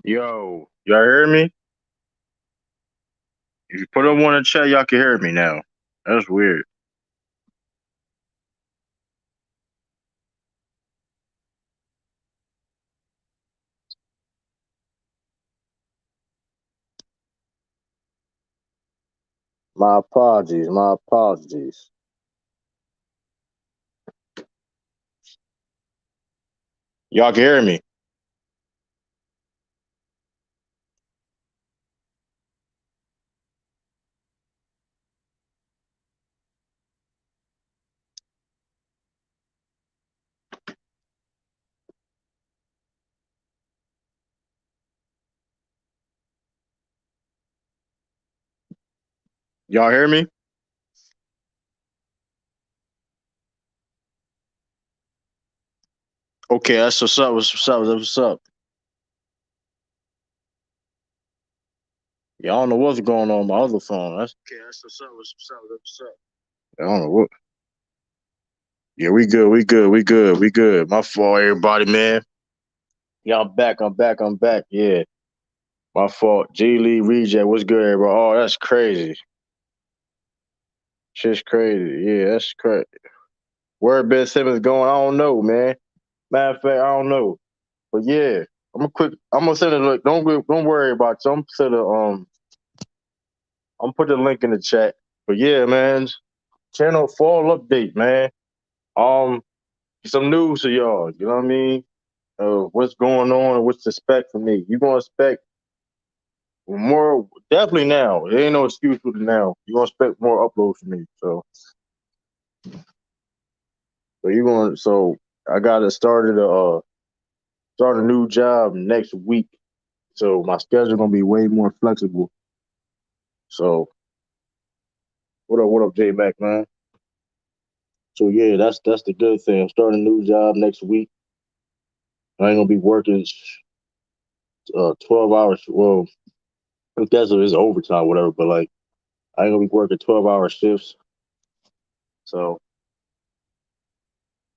Yo, y'all hear me? If you put up one in the chat, y'all can hear me now. That's weird. My apologies. My apologies. Y'all can hear me. Y'all hear me? Okay, that's what's up. What's up? What's up? Y'all don't know what's going on my other phone. That's okay. That's what's up. What's up? I don't know what. Yeah, we good. We good. We good. We good. My fault, everybody, man. Yeah, I'm back. I'm back. I'm back. Yeah, my fault. G Lee Reject. What's good, bro? Oh, that's crazy. Shit's crazy. Yeah, that's crazy. Where Ben Simmons going? I don't know, man. Matter of fact, I don't know. But yeah, I'm gonna send it. Look, don't worry about it. So I'm send a, I'm put the link in the chat. But yeah, man, channel fall update, man. Um, some news to y'all. You know what I mean? What's going on and what's to expect from me? You gonna expect more? Definitely now. There ain't no excuse for the now. You gonna expect more uploads from me. So you gonna so I gotta start a new job next week. So my schedule gonna be way more flexible. So what up, J Mac, man? So yeah, that's the good thing. I'm starting a new job next week. I ain't gonna be working 12 hours. Well, I guess it's overtime, whatever. But like, I ain't gonna be working 12-hour shifts. So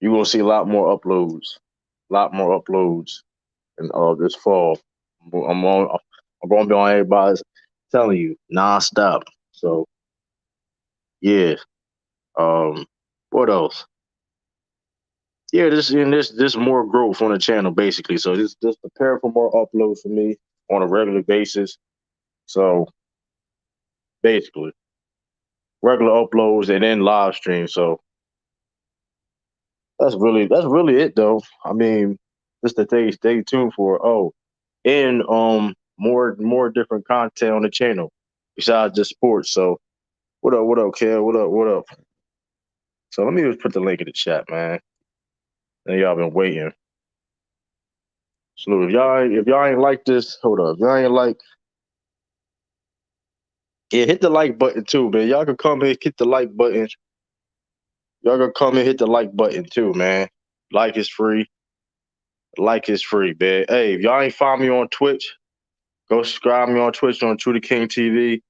you gonna see a lot more uploads, in this fall. I'm on. I'm gonna be on everybody's telling you nonstop. So yeah. Um, what else? Yeah, this more growth on the channel basically. So just prepare for more uploads for me on a regular basis. So basically, regular uploads and then live stream. So that's really it though. I mean, just the thing stay tuned for. Oh, and more different content on the channel besides just sports. So what up, Kev? What up? So let me just put the link in the chat, man. And y'all been waiting. So if y'all ain't like this, hold up. If y'all ain't like, yeah, hit the like button too, man. Y'all can come and hit the like button. Y'all can come and hit the like button too, man. Like is free. Like is free, man. Hey, if y'all ain't follow me on Twitch, go subscribe me on Twitch on True to King TV.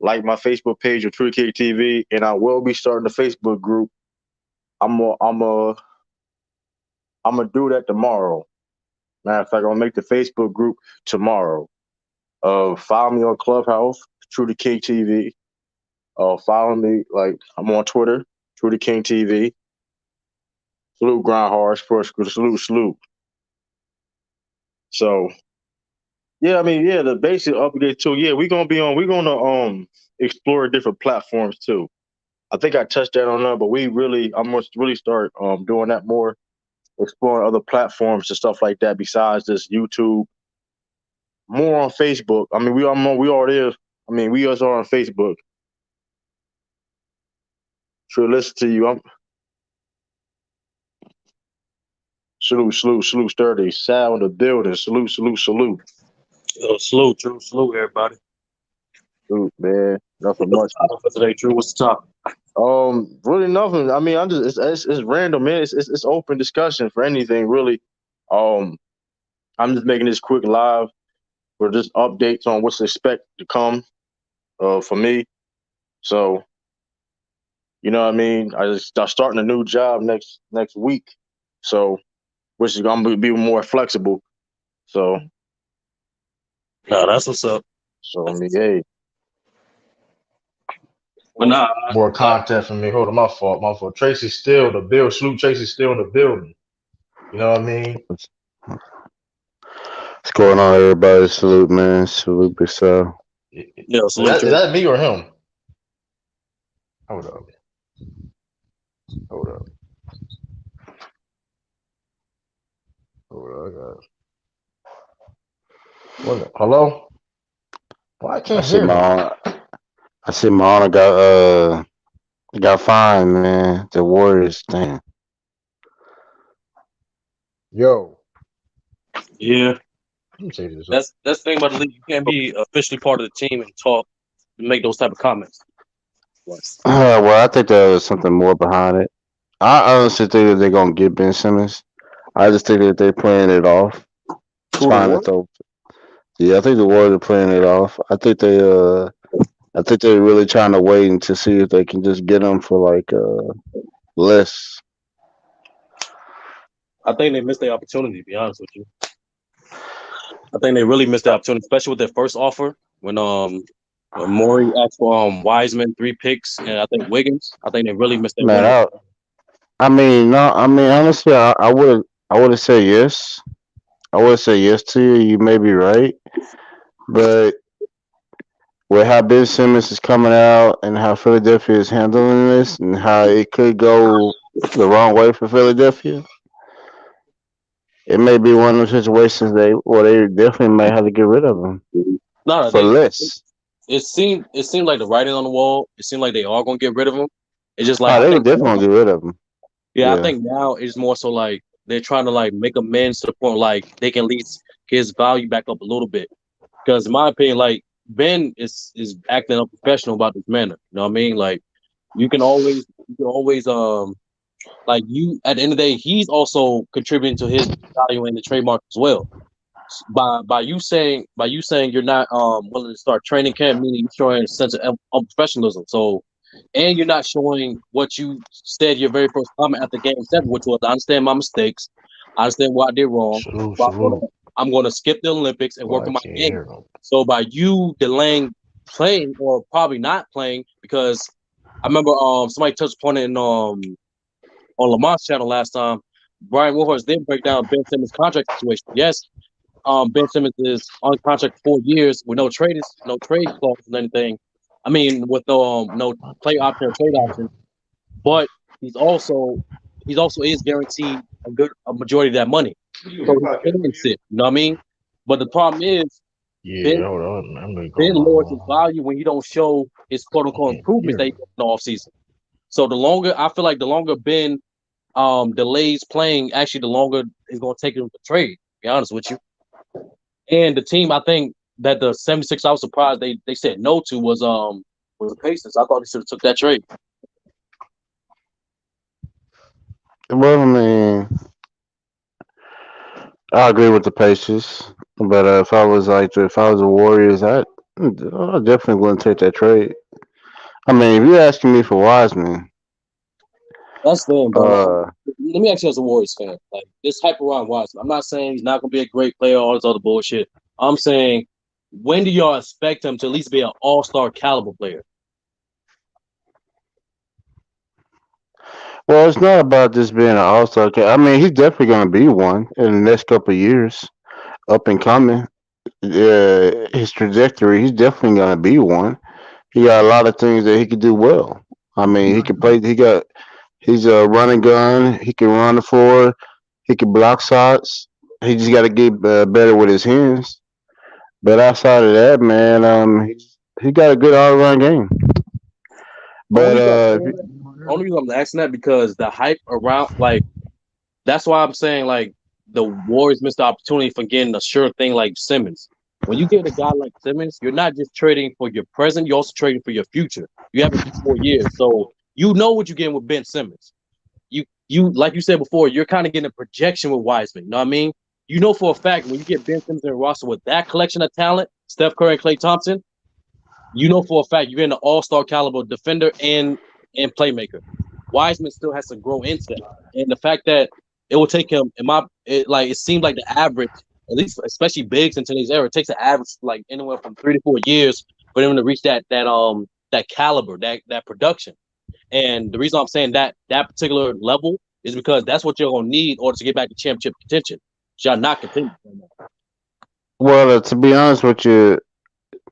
Like my Facebook page on True to King TV, and I will be starting the Facebook group. I'm a, I'm a, I'm gonna do that tomorrow. Matter of fact, I'm gonna make the Facebook group tomorrow. Follow me on Clubhouse, True to King TV. Follow me like I'm on Twitter, True to King TV. Salute Grindhard, first salute. So yeah, I mean, yeah, the basic update too. Yeah, we're gonna explore different platforms too. I think I touched that on that, but I'm gonna really start doing that more, exploring other platforms and stuff like that besides just YouTube. More on Facebook. I mean, we already is. I mean, we also are on Facebook. Sure, listen to you. I'm salute, sturdy. Sal in the building. Salute. Salute, Drew. Salute, everybody. Salute, man. Nothing What's much. the topic for today, Drew? What's the topic? Really nothing. I mean, I'm just it's random, man. It's open discussion for anything, really. Um, I'm just making this quick live for just updates on what's to expect to come. For me, so you know what I mean. I'm starting a new job next week, so which is gonna be more flexible. So Nah, that's what's up. So I mean, hey, But nah, More content from me. Hold on, my fault. My fault. Tracy's still the build. Salute Tracy's still in the building. You know what I mean? What's going on, everybody? Salute, man. Salute, Big Sal. yeah, Is salute that, you. is that me or him? Hold up. Hold up. Hold up. I got what? Hello? Why I I can't see hear my me? I see my honor got fined, man. The Warriors thing. Yo, Yeah, let me change this up. that's the thing about the league. You can't be officially part of the team and talk and make those type of comments. Well, I think there was something more behind it. I honestly think that they're gonna get Ben Simmons. I just think that they're playing it off, who the trying to what? throw. Yeah, I think the Warriors are playing it off. I think they're really trying to wait and to see if they can just get him for like less. I think they missed their opportunity. To be honest with you, I think they really missed the opportunity, especially with their first offer when Maury asked for Wiseman 3 picks and I think Wiggins. I think they really missed their Man, window. I mean, no, I mean, honestly, I would have said yes. I would say yes to you. You may be right, but with how Ben Simmons is coming out and how Philadelphia is handling this and how it could go the wrong way for Philadelphia, it may be one of those situations they definitely may have to get rid of him No, for less. it seemed like the writing on the wall. It seemed like they are going to get rid of him. It's just like Oh, I they think could definitely get rid of him. yeah, I Yeah. think now it's more so like they're trying to like make amends to the point like they can at least get his value back up a little bit. Because in my opinion, like Ben is acting unprofessional about this manner. You know what I mean? Like you can always like you at the end of the day, he's also contributing to his value in the trademark as well. By you saying you're not willing to start training camp, meaning you're showing a sense of unprofessionalism. So and you're not showing what you said your very first comment after game 7, which was I understand my mistakes, I understand what I did wrong, Salute, but salute. I'm gonna skip the Olympics and Boy, work I on my can't game. hear him. So by you delaying playing or probably not playing, because I remember somebody touched upon it on Lamont's channel last time. Brian Warhorse did break down Ben Simmons' contract situation. Yes, Ben Simmons is on contract for 4 years with no trade clause and anything. I mean, with no play option or trade option, but he's also he's also is guaranteed a majority of that money. So he can sit. You know what I mean? But the problem is Ben Yeah, hold on. I'm gonna go Ben my lowers his value when he don't show his quote I unquote can't improvements hear that he him. did in the offseason. So the longer Ben delays playing, actually the longer it's gonna take him to trade, to be honest with you. And the team I think that the 76 I was surprised they said no to was the Pacers. I thought they should have took that trade. Well, I mean, I agree with the Pacers, but if I was the Warriors, I definitely wouldn't take that trade. I mean, if you're asking me for Wiseman, That's the thing, bro. uh, Let me ask you as a Warriors fan, like this hype around Wiseman. I'm not saying he's not gonna be a great player, all this other bullshit. I'm saying when do y'all expect him to at least be an all-star caliber player? well, it's not about just being an All Star. I mean, he's definitely going to be one in the next couple of years, up and coming. His trajectory, he's definitely going to be one. He got a lot of things that he could do well. I mean, he can play. He's a running gun. He can run the floor. He can block shots. He just got to get better with his hands. But outside of that, man, he got a good all around game. But Only reason I'm asking that because the hype around like that's why I'm saying like the Warriors missed the opportunity for getting a sure thing like Simmons. When you get a guy like Simmons, you're not just trading for your present, you're also trading for your future. You have it for 4 years. So you know what you're getting with Ben Simmons. You like you said before, you're kind of getting a projection with Wiseman. You know what I mean? You know for a fact when you get Ben Simmons in a roster with that collection of talent, Steph Curry and Klay Thompson, you know for a fact you're getting an all-star caliber defender and playmaker. Wiseman still has to grow into that. And the fact that it will take him, it seemed like the average at least especially bigs in today's era, it takes an average like anywhere from 3 to 4 years for them to reach that caliber, that production. And the reason I'm saying that particular level is because that's what you're gonna need in order to get back to championship contention. Y'all not contending. Well, to be honest with you,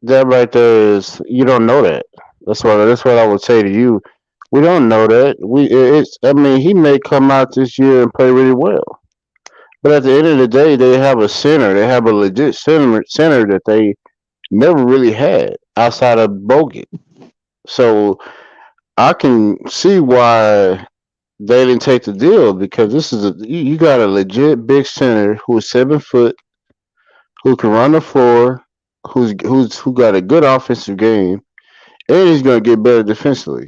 that right there is you don't know that. That's what I would say to you. We don't know that. It's. I mean, he may come out this year and play really well, but at the end of the day, they have a center. They have a legit center that they never really had outside of Bogut. So I can see why they didn't take the deal because this is you got a legit big center who's 7 foot, who can run the floor, who got a good offensive game, and he's gonna get better defensively.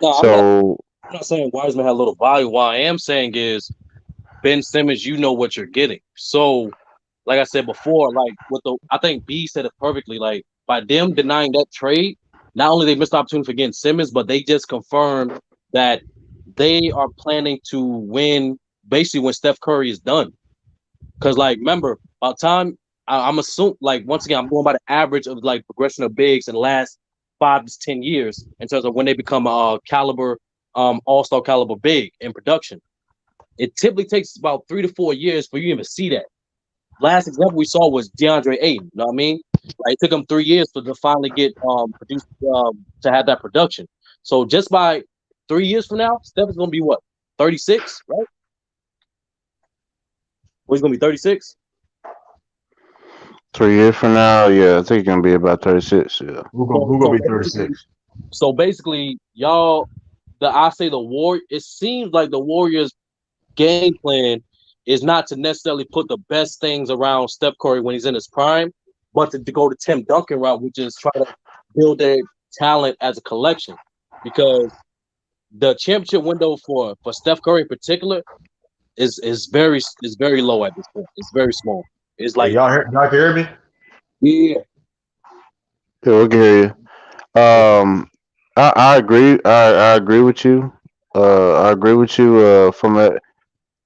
No, So I'm not saying Wiseman had a little value. What I am saying is Ben Simmons, you know what you're getting. So, like I said before, like I think B said it perfectly. Like by them denying that trade, not only they missed the opportunity for getting Simmons, but they just confirmed that they are planning to win basically when Steph Curry is done. Because like remember, by the time I'm assuming like once again, I'm going by the average of like progression of bigs in the last 5 to 10 years in terms of when they become a caliber, all-star caliber big in production. It typically takes about 3 to 4 years for you to even see that. Last example we saw was DeAndre Ayton. You know what I mean? Like, it took him 3 years to finally get produced to have that production. So just by 3 years from now, Steph is gonna be what 36, right? Well, he's gonna be 36. 3 years from now, yeah, I think it's gonna be about 36. Yeah. Who gonna be 36? So basically, y'all, I say the war. It seems like the Warriors' game plan is not to necessarily put the best things around Steph Curry when he's in his prime, but to go to Tim Duncan route, which is try to build their talent as a collection. Because the championship window for Steph Curry in particular is very low at this point. It's very small. It's Hey, like y'all can hear me? yeah, Yeah, we can hear you. I agree. I agree with you. I agree with you. From that,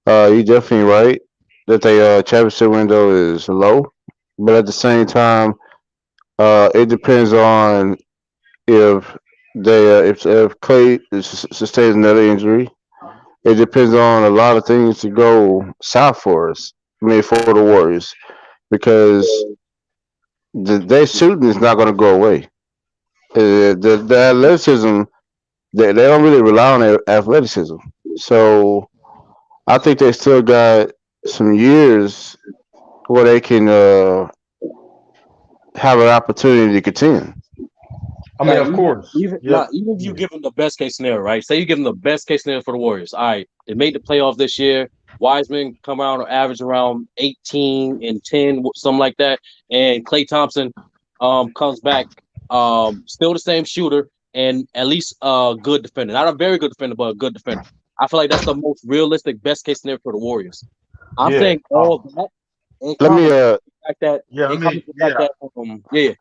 you definitely right that the championship window is low, but at the same time, it depends on if if Clay sustains another injury. It depends on a lot of things to go south for us. I mean, for the Warriors, because their shooting is not going to go away. The athleticism, they don't really rely on their athleticism. So I think they still got some years where they can have an opportunity to contend. I mean, Now, of course. even Yeah. if you give them the best case scenario, right? Say you give them the best case scenario for the Warriors. All right, they made the playoff this year. Wiseman come out or average around 18 and 10, something like that. And Klay Thompson comes back still the same shooter and at least a good defender. Not a very good defender, but a good defender. I feel like that's the most realistic best case scenario for the Warriors. I'm Yeah. saying all of that and Let me like that. Yeah, and let me- like yeah. that. Yeah.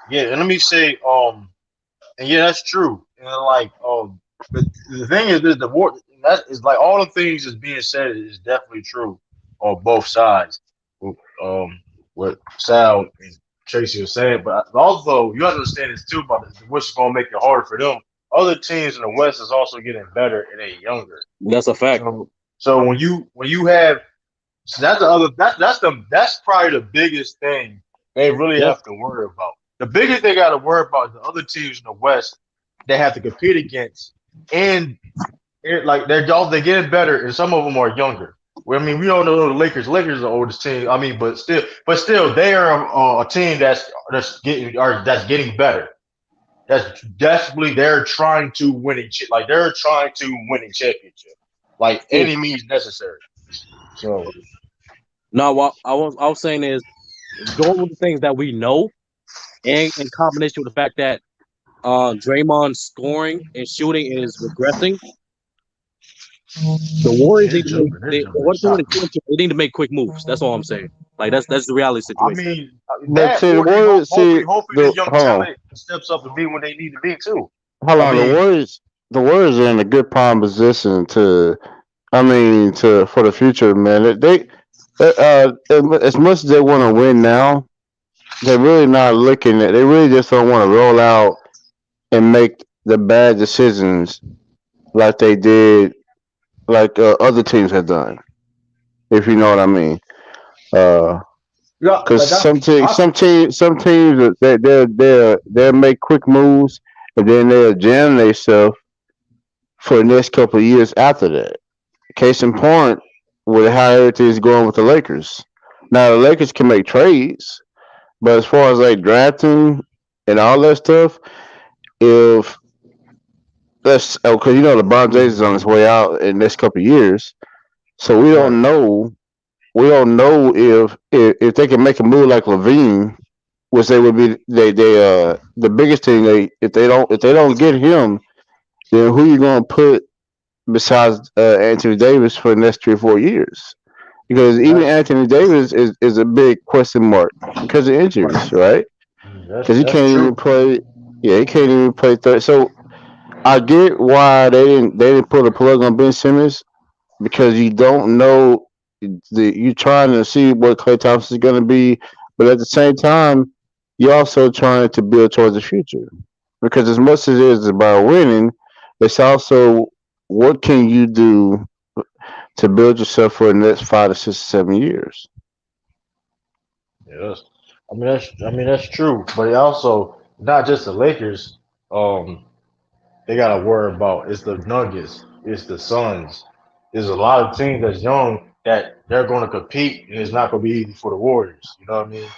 Yeah, and let me say, and yeah, that's true. And like, but the thing is, this the war that is like all the things that's being said is definitely true on both sides. What Sal and Tracy are saying, but also you understand this too about what's going to make it harder for them. Other teams in the West is also getting better and they younger. That's a fact. So when you have so that's the other that's probably the biggest thing they really Yeah. have to worry about. The biggest they got to worry about is the other teams in the West they have to compete against, and like they're getting better, and some of them are younger. Well, I mean, we all know the Lakers. Lakers are the oldest team. I mean, but still, they are a team that's getting better. That's desperately they're trying to they're trying to win a championship, like any means necessary. So No, what I was saying is going with the things that we know, and in combination with the fact that Draymond's scoring and shooting is regressing. The Warriors need to make they need to make quick moves. That's all I'm saying. Like that's the reality I situation. mean, But see, the Warriors, hopefully the young hold on. talent steps up and be when they need to be too. Hold I on, mean- the Warriors are in a good prime position to, I mean, for the future, man. As much as they want to win now, they're really not looking at. They really just don't want to roll out and make the bad decisions like they did, like other teams have done. If you know what I mean. Uh, Yeah, Because like some teams they'll make quick moves and then they'll jam themselves for the next couple of years after that. Case in point, with how everything's going with the Lakers. Now the Lakers can make trades, but as far as like drafting and all that stuff, if that's because LeBron James is on his way out in the next couple of years, so we right. don't know. We don't know if they can make a move like Levine, which they would be the biggest thing. If they don't get him, then who you gonna put besides Anthony Davis for the next 3 or 4 years? Because even That's Anthony Davis is a big question mark because of right. injuries, right? That's Because he that's can't even true. play. Yeah, he can't even play third. So I get why they didn't pull the plug on Ben Simmons because you don't know you're trying to see what Clay Thompson is going to be, but at the same time, you're also trying to build towards the future. Because as much as it is about winning, it's also what can you do to build yourself for the next 5 to 6 or 7 years. Yes. I mean that's true. But it also not just the Lakers. Um, they gotta worry about it's the Nuggets, it's the Suns. There's a lot of teams that's young that they're going to compete, and it's not going to be easy for the Warriors. You know what I mean?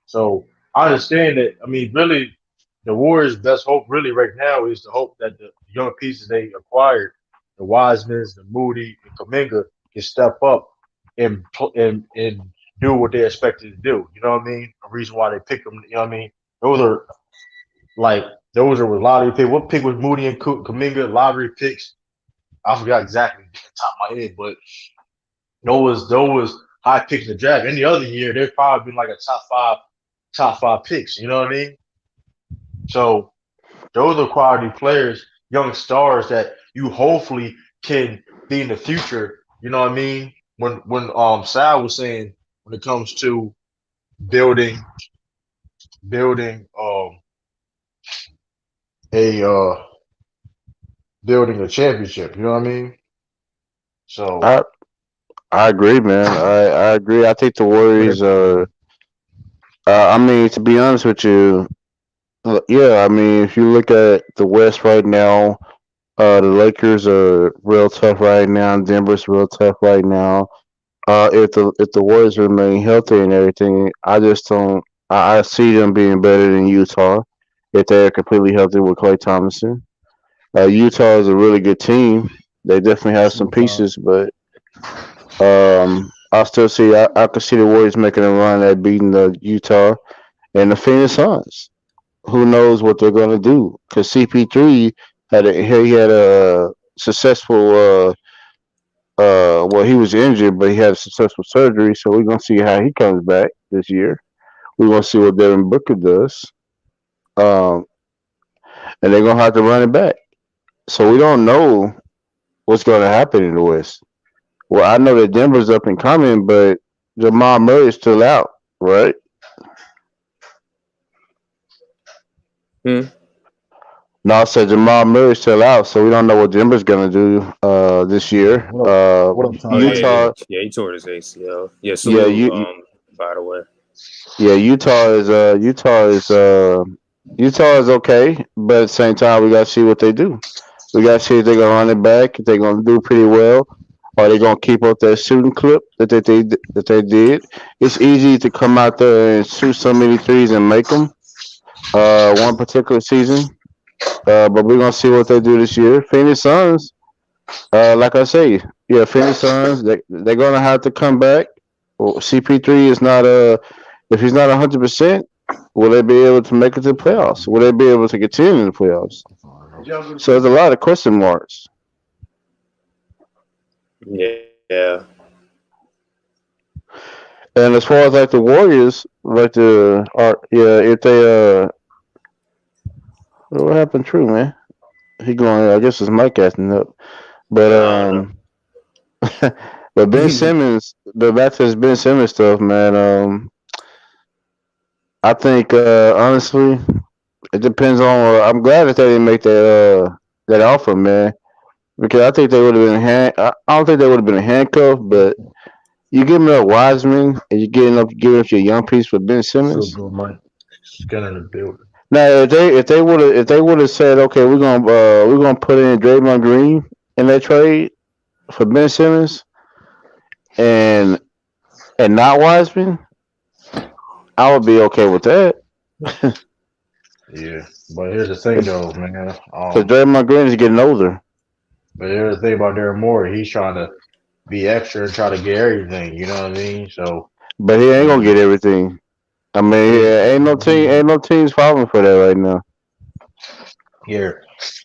So I understand that. I mean, really, the Warriors' best hope, really, right now, is the hope that the young pieces they acquired, the Wisemans, the Moody, and Kaminga, can step up and do what they're expected to do. You know what I mean? The reason why they picked them. You know what I mean? Those are like those are lottery picks. What pick was Moody and Kaminga lottery picks? I forgot exactly off the top of my head, but those high picks in the draft. Any other year, they'd probably been like a top five picks. You know what I mean? So those are quality players, young stars that you hopefully can be in the future. You know what I mean? When Sal was saying when it comes to building building a building a championship. You know what I mean? So I I agree, man. I agree. I think the when Warriors it, are. I mean, to be honest with you, yeah. I mean, if you look at the West right now, the Lakers are real tough right now. Denver's real tough right now. If the Warriors remain healthy and everything, I just don't. I see them being better than Utah if they're completely healthy with Clay Thompson. Utah is a really good team. They definitely have some Utah, pieces, but I still see. I could see the Warriors making a run at beating the Utah and the Phoenix Suns. Who knows what they're going to do? Because CP3 he had a successful. Well, he was injured, but he had a successful surgery, so we're gonna see how he comes back this year. We're gonna see what Devin Booker does, um, and they're gonna have to run it back. So we don't know what's gonna happen in the West. Well, I know that Denver's up and coming, but Jamal Murray is still out, right? Hmm. No, I said Jamal Murray's still out, so we don't know what Denver's gonna do this year. what up? What up, Oh Tanya? Utah, yeah, he tore his ACL. Yeah, yeah, salute. By the way. yeah, Utah is okay, but at the same time, we gotta see what they do. We gotta see if they're gonna run it back, if they're gonna do pretty well, or they gonna keep up that shooting clip that they did. It's easy to come out there and shoot so many threes and make them. One particular season, but we're gonna see what they do this year. Phoenix Suns, like I say, yeah, Phoenix Suns, they're gonna have to come back. Well, CP3 is not if he's not 100%, will they be able to make it to the playoffs? Will they be able to continue in the playoffs? So there's a lot of question marks. Yeah. And as far as like the Warriors, like the are yeah, if they what happened? True, man. He going. I guess his mic acting up. But I don't know. but Ben Simmons, but back to this Ben Simmons stuff, man. I think honestly, it depends on. I'm glad that they didn't make that offer, man, because I think they would have been I don't think they would have been handcuffed, but you giving up Wiseman and you giving up your young piece for Ben So Simmons. good, Mike. Skinner in the building. Now, if they would have said, okay, we're gonna put in Draymond Green in that trade for Ben Simmons and not Wiseman, I would be okay with that. Yeah, but here's the thing, though, man. Because Draymond Green is getting older. But here's the thing about Darren Moore. He's trying to be extra and try to get everything. You know what I mean? So But he ain't gonna get everything. I mean, yeah, ain't no teams falling for that right now. yeah,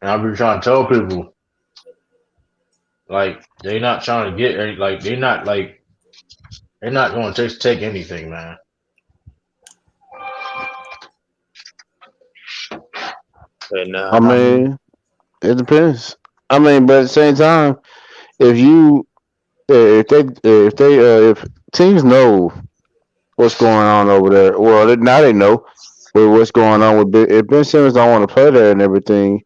and I've been trying to tell people like they're not trying to get like they're not going to take anything, man. And I mean, it depends. I mean, but at the same time, if you if teams know what's going on over there, well, now they know what's going on with if Ben Simmons don't want to play there and everything,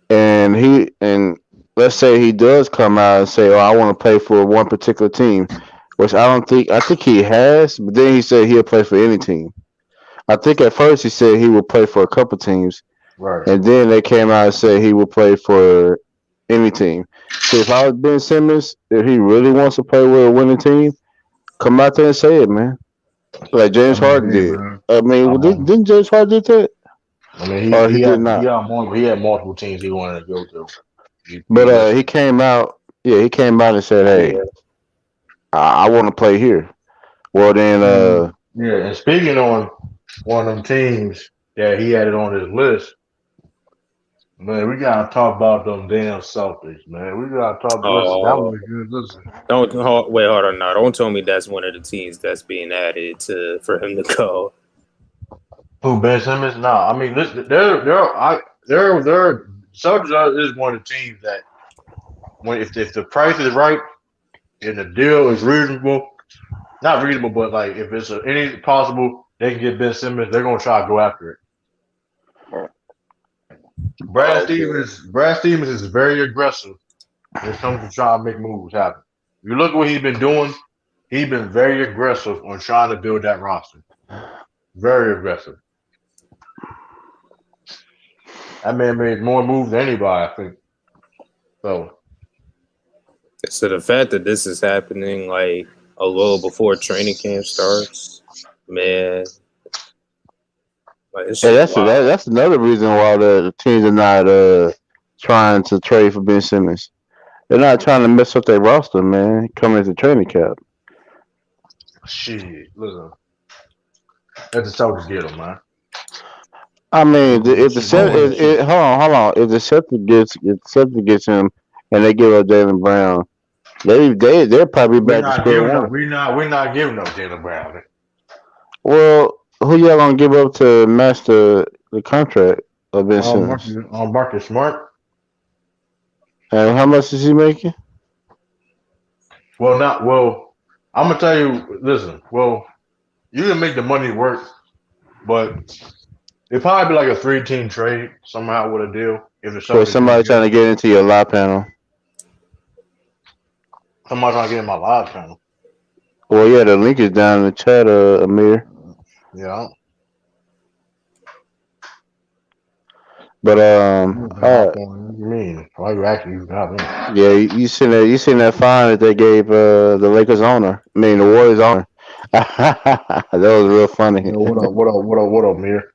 and let's say he does come out and say, "Oh, I want to play for one particular team," which I don't think. I think he has, but then he said he'll play for any team. I think at first he said he would play for a couple teams, Right. and then they came out and said he would play for any team. So if I was Ben Simmons, if he really wants to play with a winning team, come out there and say it, man. Like James Harden did. Man. I mean, didn't James Harden do that? I mean, Or he did not. He had multiple teams he wanted to go to. But he came out. Yeah, he came out and said, "Hey, I want to play here." Well, then, yeah. And speaking on one of them teams that he had it on his list, man, we gotta talk about them damn Celtics, man. We gotta talk about that was good. Listen. Wait, hold on now. Don't tell me that's one of the teams that's being added to for him to go. Who, Ben Simmons? No, I mean, listen, they're Celtics is one of the teams that when if the price is right and the deal is reasonable, not reasonable, but like if it's any possible, they can get Ben Simmons. They're gonna try to go after it. Brad Stevens is very aggressive when it comes to trying to make moves happen. If you look at what he's been doing, he's been very aggressive on trying to build that roster. Very aggressive. That man made more moves than anybody, I think. So the fact that this is happening like a little before training camp starts, man. Like, that's another reason why the teams are not trying to trade for Ben Simmons. They're not trying to mess up their roster, man. Coming into training camp. Shit, listen. Let the Celtics get him, man. I mean, if the Celtics, hold on, if the Celtics gets him, and they give up Jaylen Brown, they're probably back to square one. We're not giving up Jaylen Brown. Well, who y'all gonna give up to match the contract of Ben Simmons? Marcus Smart. And how much is he making? Well, I'm gonna tell you. Listen, you can make the money work, but it'd probably be like a 3-team trade somehow with a deal. For somebody trying to get into your live panel. Somebody trying to get in my live panel. Well, yeah, the link is down in the chat, Amir. Yeah. But what do you mean? Why you actually got me? Yeah, you seen that fine that they gave the Lakers owner. I mean the Warriors owner. That was real funny. Yo, what up, Mir?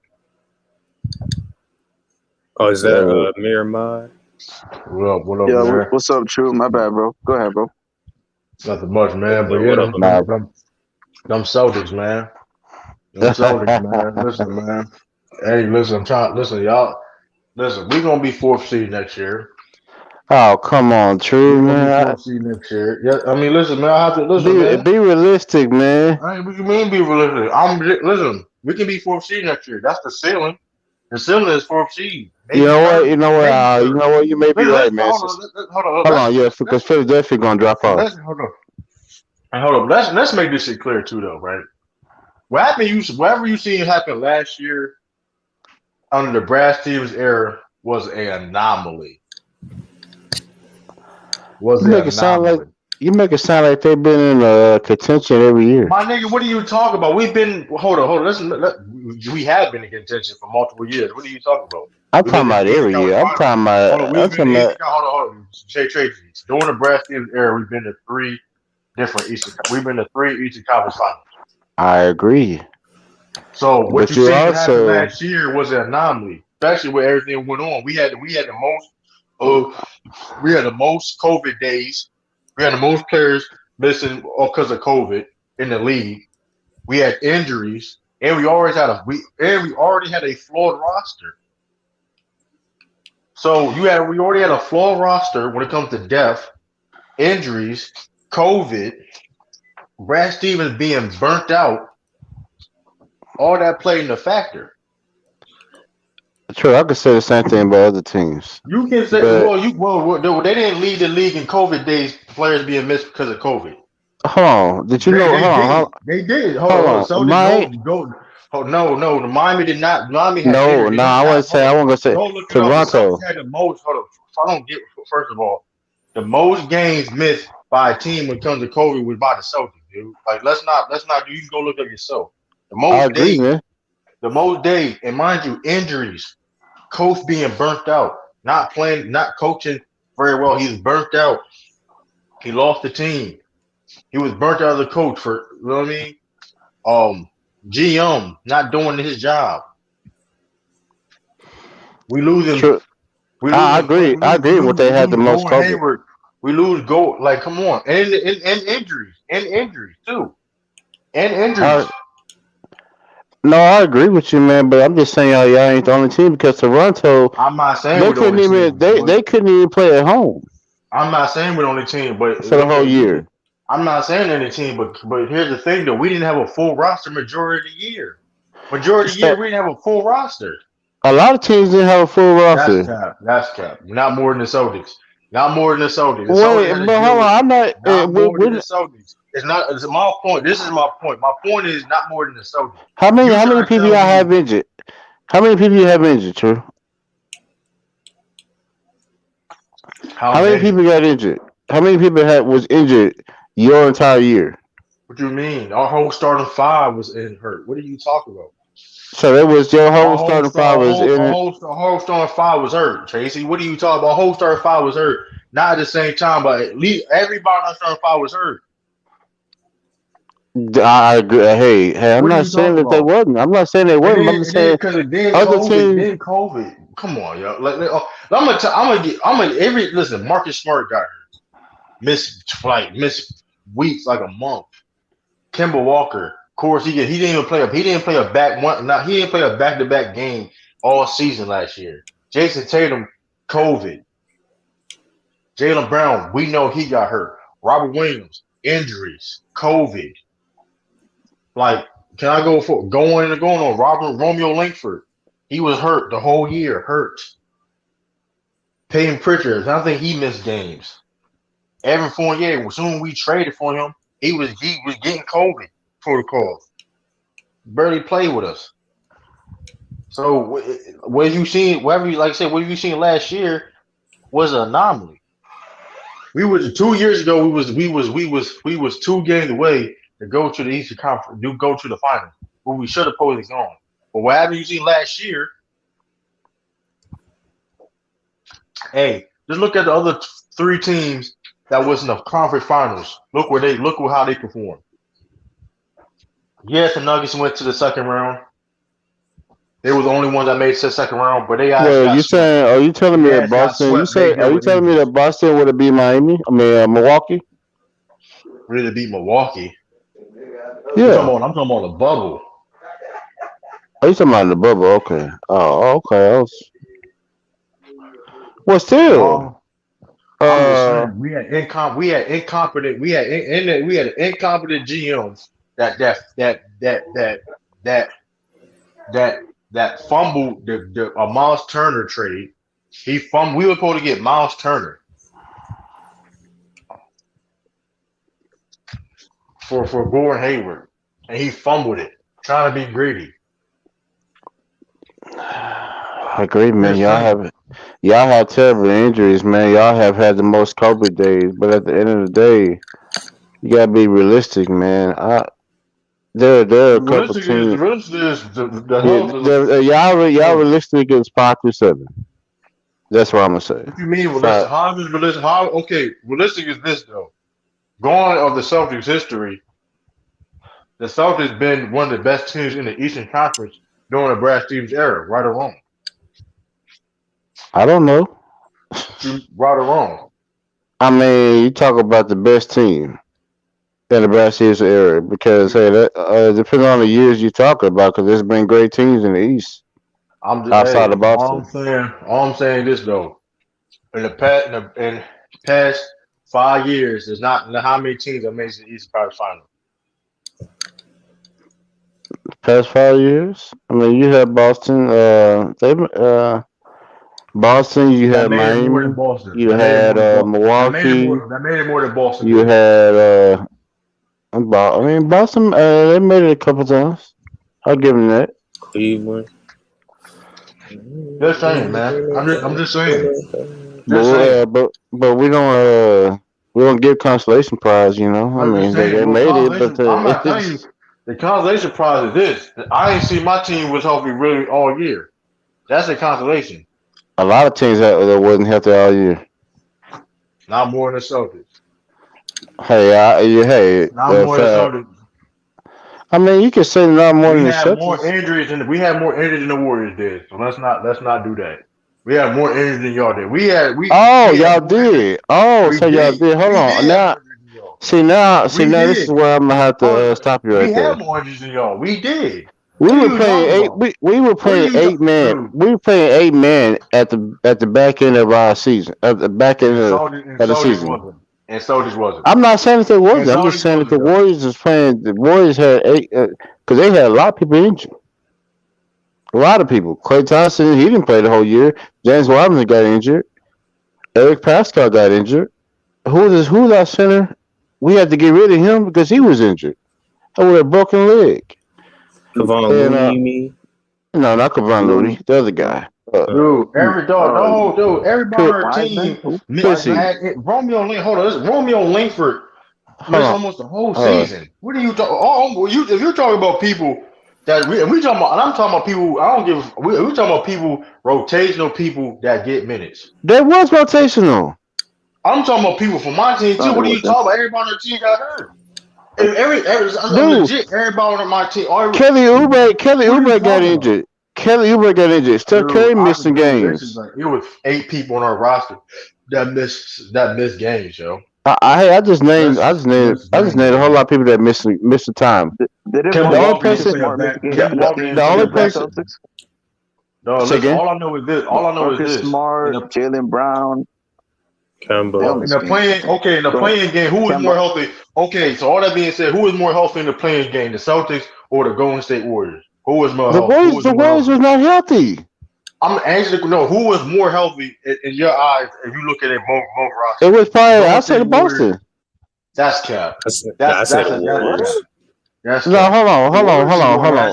Oh, is that Miramar? What up, Yeah, Mir? what's up, True? My bad, bro. Go ahead, bro. Nothing much, man. But What up, them Celtics, man. Them Celtics, man. Listen, man. Hey, listen, y'all. Listen, we're gonna be 4th seed next year. Oh, come on, True, man. 4th seed next year. Yeah, I mean, listen, man. I have to listen, man. Be realistic, man. I mean, what you mean be realistic? Listen. We can be 4th seed next year. That's the ceiling. The ceiling is 4th seed. You know what? You may be right, man. Hold on, yeah, because Philadelphia gonna drop off. Hold on. And hold up, let's make this shit clear too, though, right? What happened? Whatever you seen happen last year under the Brad Stevens era was an anomaly. Was You an make it sound like anomaly. they've been in contention every year. My nigga, what are you talking about? We've been hold on. We have been in contention for multiple years. What are you talking about? I'm We've been talking in about the Eastern every year. Conference I'm Finals. talking Hold on, about. I'm we've been talking in the about. Eastern Hold on. Say Tracy. During the Brad Stevens era, we've been to three different Eastern. We've been to three Eastern Conference Finals. I agree, So what but you you seen happen also. last year was an anomaly, especially with everything went on. We had the most COVID days. We had the most players missing because of COVID in the league. We had injuries, and we already had a flawed roster. So we already had a flawed roster when it comes to depth, injuries, COVID, Brad Stevens being burnt out. All that played in a factor. True, I could say the same thing about other teams, You can say, but they didn't lead the league in COVID days. Players being missed because of COVID. hold on. Did you They know? they Hold on. did. They did. Hold Hold on. So on. did My go. Oh no. The Miami did not. Miami had no, injured. no. They didn't I have. wasn't Hold say. I on. wasn't gonna say Go look it up. The Celtics Toronto. had the most. Hold on. If I don't get first of all, the most games missed by a team when it comes to COVID was by the Celtics, dude. Like let's not. You can go look up yourself. The I most agree, days. man. The most days, and mind you, injuries. Coach being burnt out, not playing, not coaching very well. He's burnt out. He lost the team. He was burnt out as a coach for you know what I mean. GM not doing his job. We losing. True. We I losing. agree. I agree. What they We had the lose most Gordon COVID. Hayward. We lose Gold. Like come on, and injuries too, and injuries. I no, I agree with you, man. But I'm just saying, y'all ain't the only team because Toronto, I'm not saying they we're the couldn't only even team, but they couldn't even play at home I'm not saying we're the only team. But for the look whole at year. I'm not saying any team, but here's the thing though, we didn't have a full roster majority of the year. Majority of the year, So we didn't have a full roster. a lot of teams didn't have a full That's roster. cap. That's cap. Not more than the Celtics. Not more than the Celtics. The Celtics Wait, had to but deal hold on. with I'm not. not more than the Celtics. It's not. It's my point. This is my point. My point is not more than the Celtics. You how many trying to people tell y'all me have injured? How many people you have injured, True? how How many many? people got injured? How many people was injured your entire year? What do you mean? Our whole starting five was in hurt. What are you talking about? So that was your whole starting five was in it. Our whole starting five was hurt. Tracy, what are you talking about? Our whole starting five was hurt. Not at the same time, but at least everybody on our starting five was hurt. I agree. Hey, I'm What are not you saying talking that they about? wasn't. I'm not saying they wasn't. I'm just saying Because it then other COVID, teams. then COVID. Come on, yo. I'm gonna every listen. Marcus Smart got hurt, missed weeks, like a month. Kemba Walker, of course, he didn't even play up. He didn't play a back one. Not he didn't play a back to back game all season last year. Jason Tatum, COVID. Jaylen Brown, we know he got hurt. Robert Williams, injuries, COVID. Like, can I go for going on? Robert Romeo Langford, he was hurt the whole year, hurt. Peyton Pritchard, I think he missed games. Evan Fournier, as soon as we traded for him, he was getting COVID protocol. Barely played with us. So what you seen, whatever you like I said, what you seen last year was an anomaly. We was 2 years ago. We was 2 games away to go to the Eastern Conference, to go to the final, where we should have probably gone. But what happened? You seen last year? Hey, just look at the other three teams that was in the conference finals. Look how they performed. Yes, the Nuggets went to the second round. They were the only ones that made it to the second round, but they guys Well, got you swept. saying? Are you telling me They that guys got Boston? swept. They Are dealt you with telling me injuries. that Boston would have beat Miami? I mean, Milwaukee. Really beat Milwaukee. Yeah. I'm talking about the bubble. Are you talking about the bubble? Okay. Oh, okay. Well, still. No, I'm just Uh, saying we had incompetent GMs that that that fumbled the Miles Turner trade. He fumbled. We were supposed to get Miles Turner. for Gordon Hayward, and he fumbled it, trying to be greedy. I agree, man. This Y'all have terrible injuries, man. Y'all have had the most COVID days, but at the end of the day, you gotta be realistic, man. There are a couple realistic teams. is the Yeah, health of y'all realistic is 5-7. That's what I'm gonna say. What you mean realistic? Five. How is realistic? How okay? Realistic is this though. Going of the Celtics history, the Celtics been one of the best teams in the Eastern Conference during the Brad Stevens era, right or wrong? I don't know. Right or wrong? I mean, you talk about the best team in the Brad Stevens era because hey, that depending on the years you talk about, because there's been great teams in the East I'm just outside of Boston. all I'm saying is though, in the past 5 years, there's not how many teams have made it to the Eastern Conference Final. Past 5 years, I mean, you had Boston. Boston. You That had made it more than Miami. Boston. You That made it had more than Boston. Milwaukee. That made it more than Boston. You had I mean, Boston. They made it a couple times. I'll give them that. Cleveland. Just saying, man. I'm just saying. But we don't give consolation prize. You know, I mean, they made it, but I'm not telling you. The consolation prize is this. I ain't seen my team was healthy really all year. That's a consolation. a lot of teams that wasn't healthy all year. Not more than the Celtics. Hey, Not more than the Celtics. I mean, you can say not more than We the had more Celtics. injuries than the Warriors did. So let's not do that. We had more injuries than y'all did. Y'all did. Y'all did. Hold on. Now, this is where I'm gonna have to stop you right We there. had more injuries than y'all. We did. We What are were you playing talking eight. about? We were playing What are you 8 man. talking- We were playing 8 man at the back end of our season. At the back end of the season. And Celtics wasn't. I'm not saying that they wasn't. And I'm just Celtics saying that the wasn't, Warriors was playing. The Warriors had 8 because they had a lot of people injured. A lot of people. Klay Thompson, he didn't play the whole year. James Wiseman got injured. Eric Pascal got injured. Who was our center? We had to get rid of him because he was injured. With a broken leg. Kevon Looney, you mean? No, not Kevon Looney. The other guy. Dude, everybody on our team. Romeo Langford. Hold on, listen, Romeo Langford missed almost the whole season. What are you talking? If you're talking about people that we talking about, and I'm talking about people. I don't give. We talking about people, rotational people that get minutes. That was rotational. I'm talking about people from my team too. What are you talking about? Everybody on the team got hurt. Legit, everybody on my team. Kelly Oubre got injured. Steph Curry missed some games. It was 8 people on our roster that missed games, yo. I just named a whole lot of people that missed the time. The only person. No, listen, all I know is this. Marcus Smart, Jaylen Brown. Kemba. In the playing game, who was more healthy? Okay, so all that being said, who was more healthy in the playing game, the Celtics or the Golden State Warriors? Who was more healthy? The Warriors was not healthy. I'm asking who was more healthy in your eyes if you look at it both rosters? It was probably I said Boston. That's cap. That's cap. No, hold on.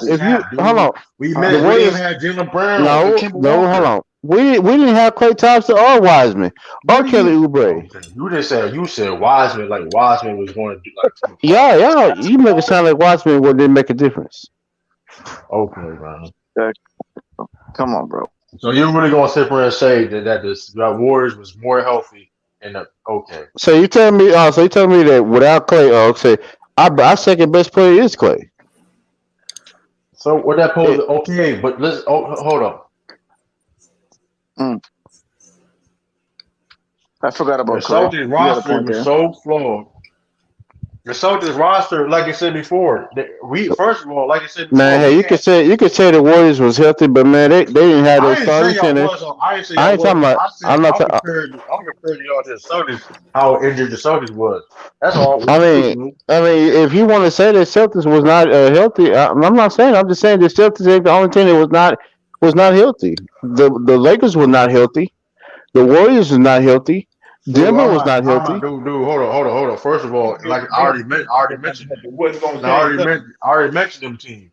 If you hold on, we didn't have Jaylen Brown. No, hold on. We didn't have Klay Thompson or Wiseman or Kelly Oubre. You said Wiseman, like Wiseman was going to do like. Yeah, you make it sound like Wiseman didn't make a difference. Okay, man. Come on, bro. So you're really gonna sit there and say that Warriors was more healthy okay. So you telling me that without Klay, our second best player is Klay. So what that pose? Okay, but let's hold up. I forgot about the Celtics roster was so flawed. The Celtics roster, like I said before, first of all, like I said before, man, hey, you could say the Warriors was healthy, but man, they didn't have their starting center. I'm comparing y'all to the Celtics, how injured the Celtics was. That's all. I mean, if you want to say that Celtics was not healthy, I'm not saying. I'm just saying the Celtics ain't the only team that was not healthy. The Lakers were not healthy. The Warriors was not healthy. Denver was not I'm healthy. not, dude. Hold on. First of all, like I already mentioned it. It wasn't gonna And I change. already mentioned them teams.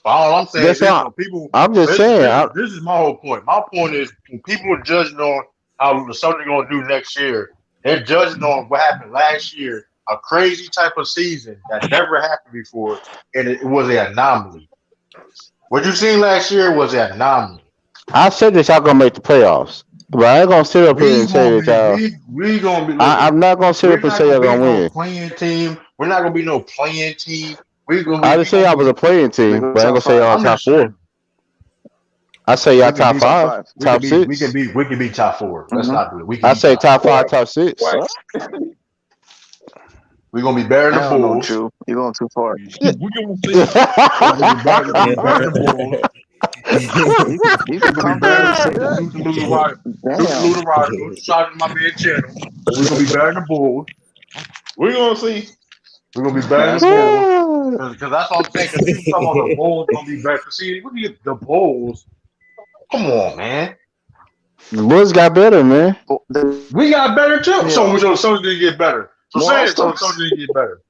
But all I'm saying is That's this: all. when people, I'm just saying. this is my whole point. My point is when people are judging on how the Celtics going to do next year, they're judging on what happened last year, a crazy type of season that never happened before, and it was an anomaly. What you seen last year was an anomaly. I said that y'all gonna make the playoffs, but I ain't gonna sit up here and say that y'all. We gonna be listen. I'm not gonna sit We're up and not say gonna y'all be gonna no win. playing team. We're not gonna be no playing team. We gonna I be. We didn't say gonna y'all was a be. playing They team, go but I ain't gonna top say five. y'all I'm top just saying. 4. I say y'all We can top be. Top 5, five. We can top be. We 6. can be. We can be top 4. Let's Mm-hmm. not do it. We can I be say top top 4. 5, top 6. What? We're gonna be better than the Hell no, Bulls. Drew. You're going too far. We gonna see. We're gonna be better. We're gonna be better than the Bulls. You We're can gonna be comfortably better. say that. Salute the Rod. Damn. The Rod. Shout out to my man channel. But we're gonna be better than the Bulls. We gonna see. We're gonna be better than That's the cap. Bulls. Because that's what I'm saying. Because people talking about the Bulls gonna be better. See, look at the Bulls. Come on, man. The Bulls got better, man. We got better too. Yeah. So didn't get better. So More say it. So All-Stars. didn't get better.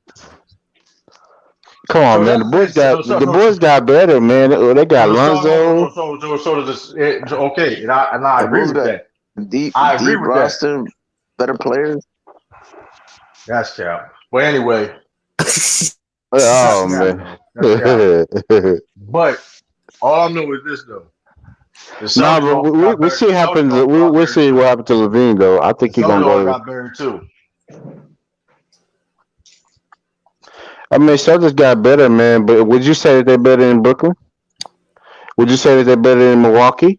Come on, So man. that's The boys got better, man. They got Lonzo. so does it, okay, and I The agree Bulls with got that. deep I agree with that. roster, better players. That's cap. But anyway, Oh that's man. cap. But all I know is this though: the Nah, Celtics but also we got we better. see The what Celtics happens. also got We'll better see what too. happens to Levine though. I The think he's Celtics gonna all go. got better too. I mean, Celtics got better, man. But would you say that they're better in Brooklyn? Would you say that they're better in Milwaukee?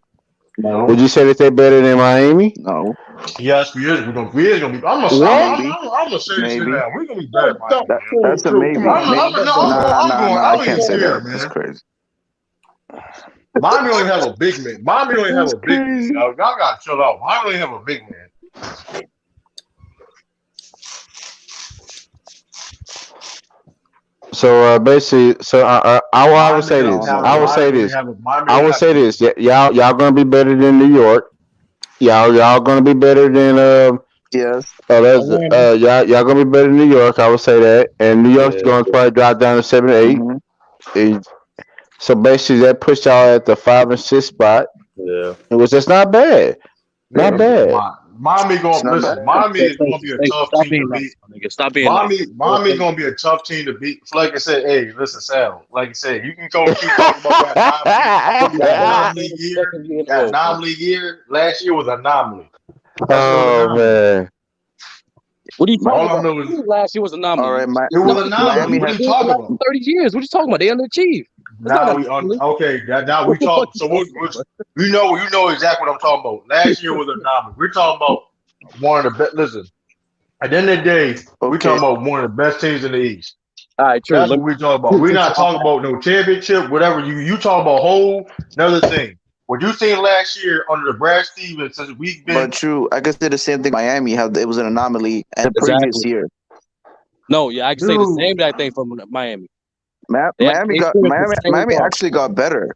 Would No. you say that they're better than Miami? No. Yes, we is. We is gonna be. What? Maybe. I'm gonna say this shit Maybe. now. We're gonna be better than Miami, Don't, That, man. true, that's a true. Come maybe. on, man. That don't mean I I'm can't even say that. scared, That's man. crazy. Miami don't even have a big man. Miami don't even have That's a big man. crazy. Y'all gotta chill out. Miami don't even have a big man. So basically, I would Miami say doesn't this. have No, a. I would man. say Miami don't this. have a. Miami I don't would have a say big this. man. Y'all gonna be better than New York. Y'all gonna be better than Yes. Atlanta. y'all gonna be better than New York. I would say that, and New York's Yeah. gonna probably drop down to 7 Mm-hmm. 8. So basically, that puts y'all at the 5 and 6 spot, Yeah. which is not bad. Not Yeah, bad. Miami It's going not bad. listen. Miami is Stop going to be a tough team to being nice, beat. my nigga. Stop being nice. Miami going to be a tough team to beat. Like I said, hey, listen, Sal. Like I said, you can go keep talking about that anomaly year. Second year in a That row, bro. anomaly year last year was an anomaly. That's what was an Oh anomaly. man. What are you talking All I about? know is Last year was an All anomaly. right, it was an anomaly. Miami What has are you In the talking last about? 30 years. What are you talking about? They underachieved. It's not Now an we anomaly. okay. Now we What are talk. you So talking about? you know exactly what I'm talking about. Last year was an anomaly. We're talking about one of the best. Listen, at the end of the day, we're okay. talking about one of the best teams in the East. All right, true. That's what we're talking about. We're not talking about no championship, whatever. You talk about whole another thing. What you seen last year under the Brad Stevens, since we've been But true, I could say the same thing. Miami, how it was an anomaly and the previous Exactly. year. No, yeah, I can say the dude. same exact thing from Miami. Miami They got finished the same Miami problem. actually got better.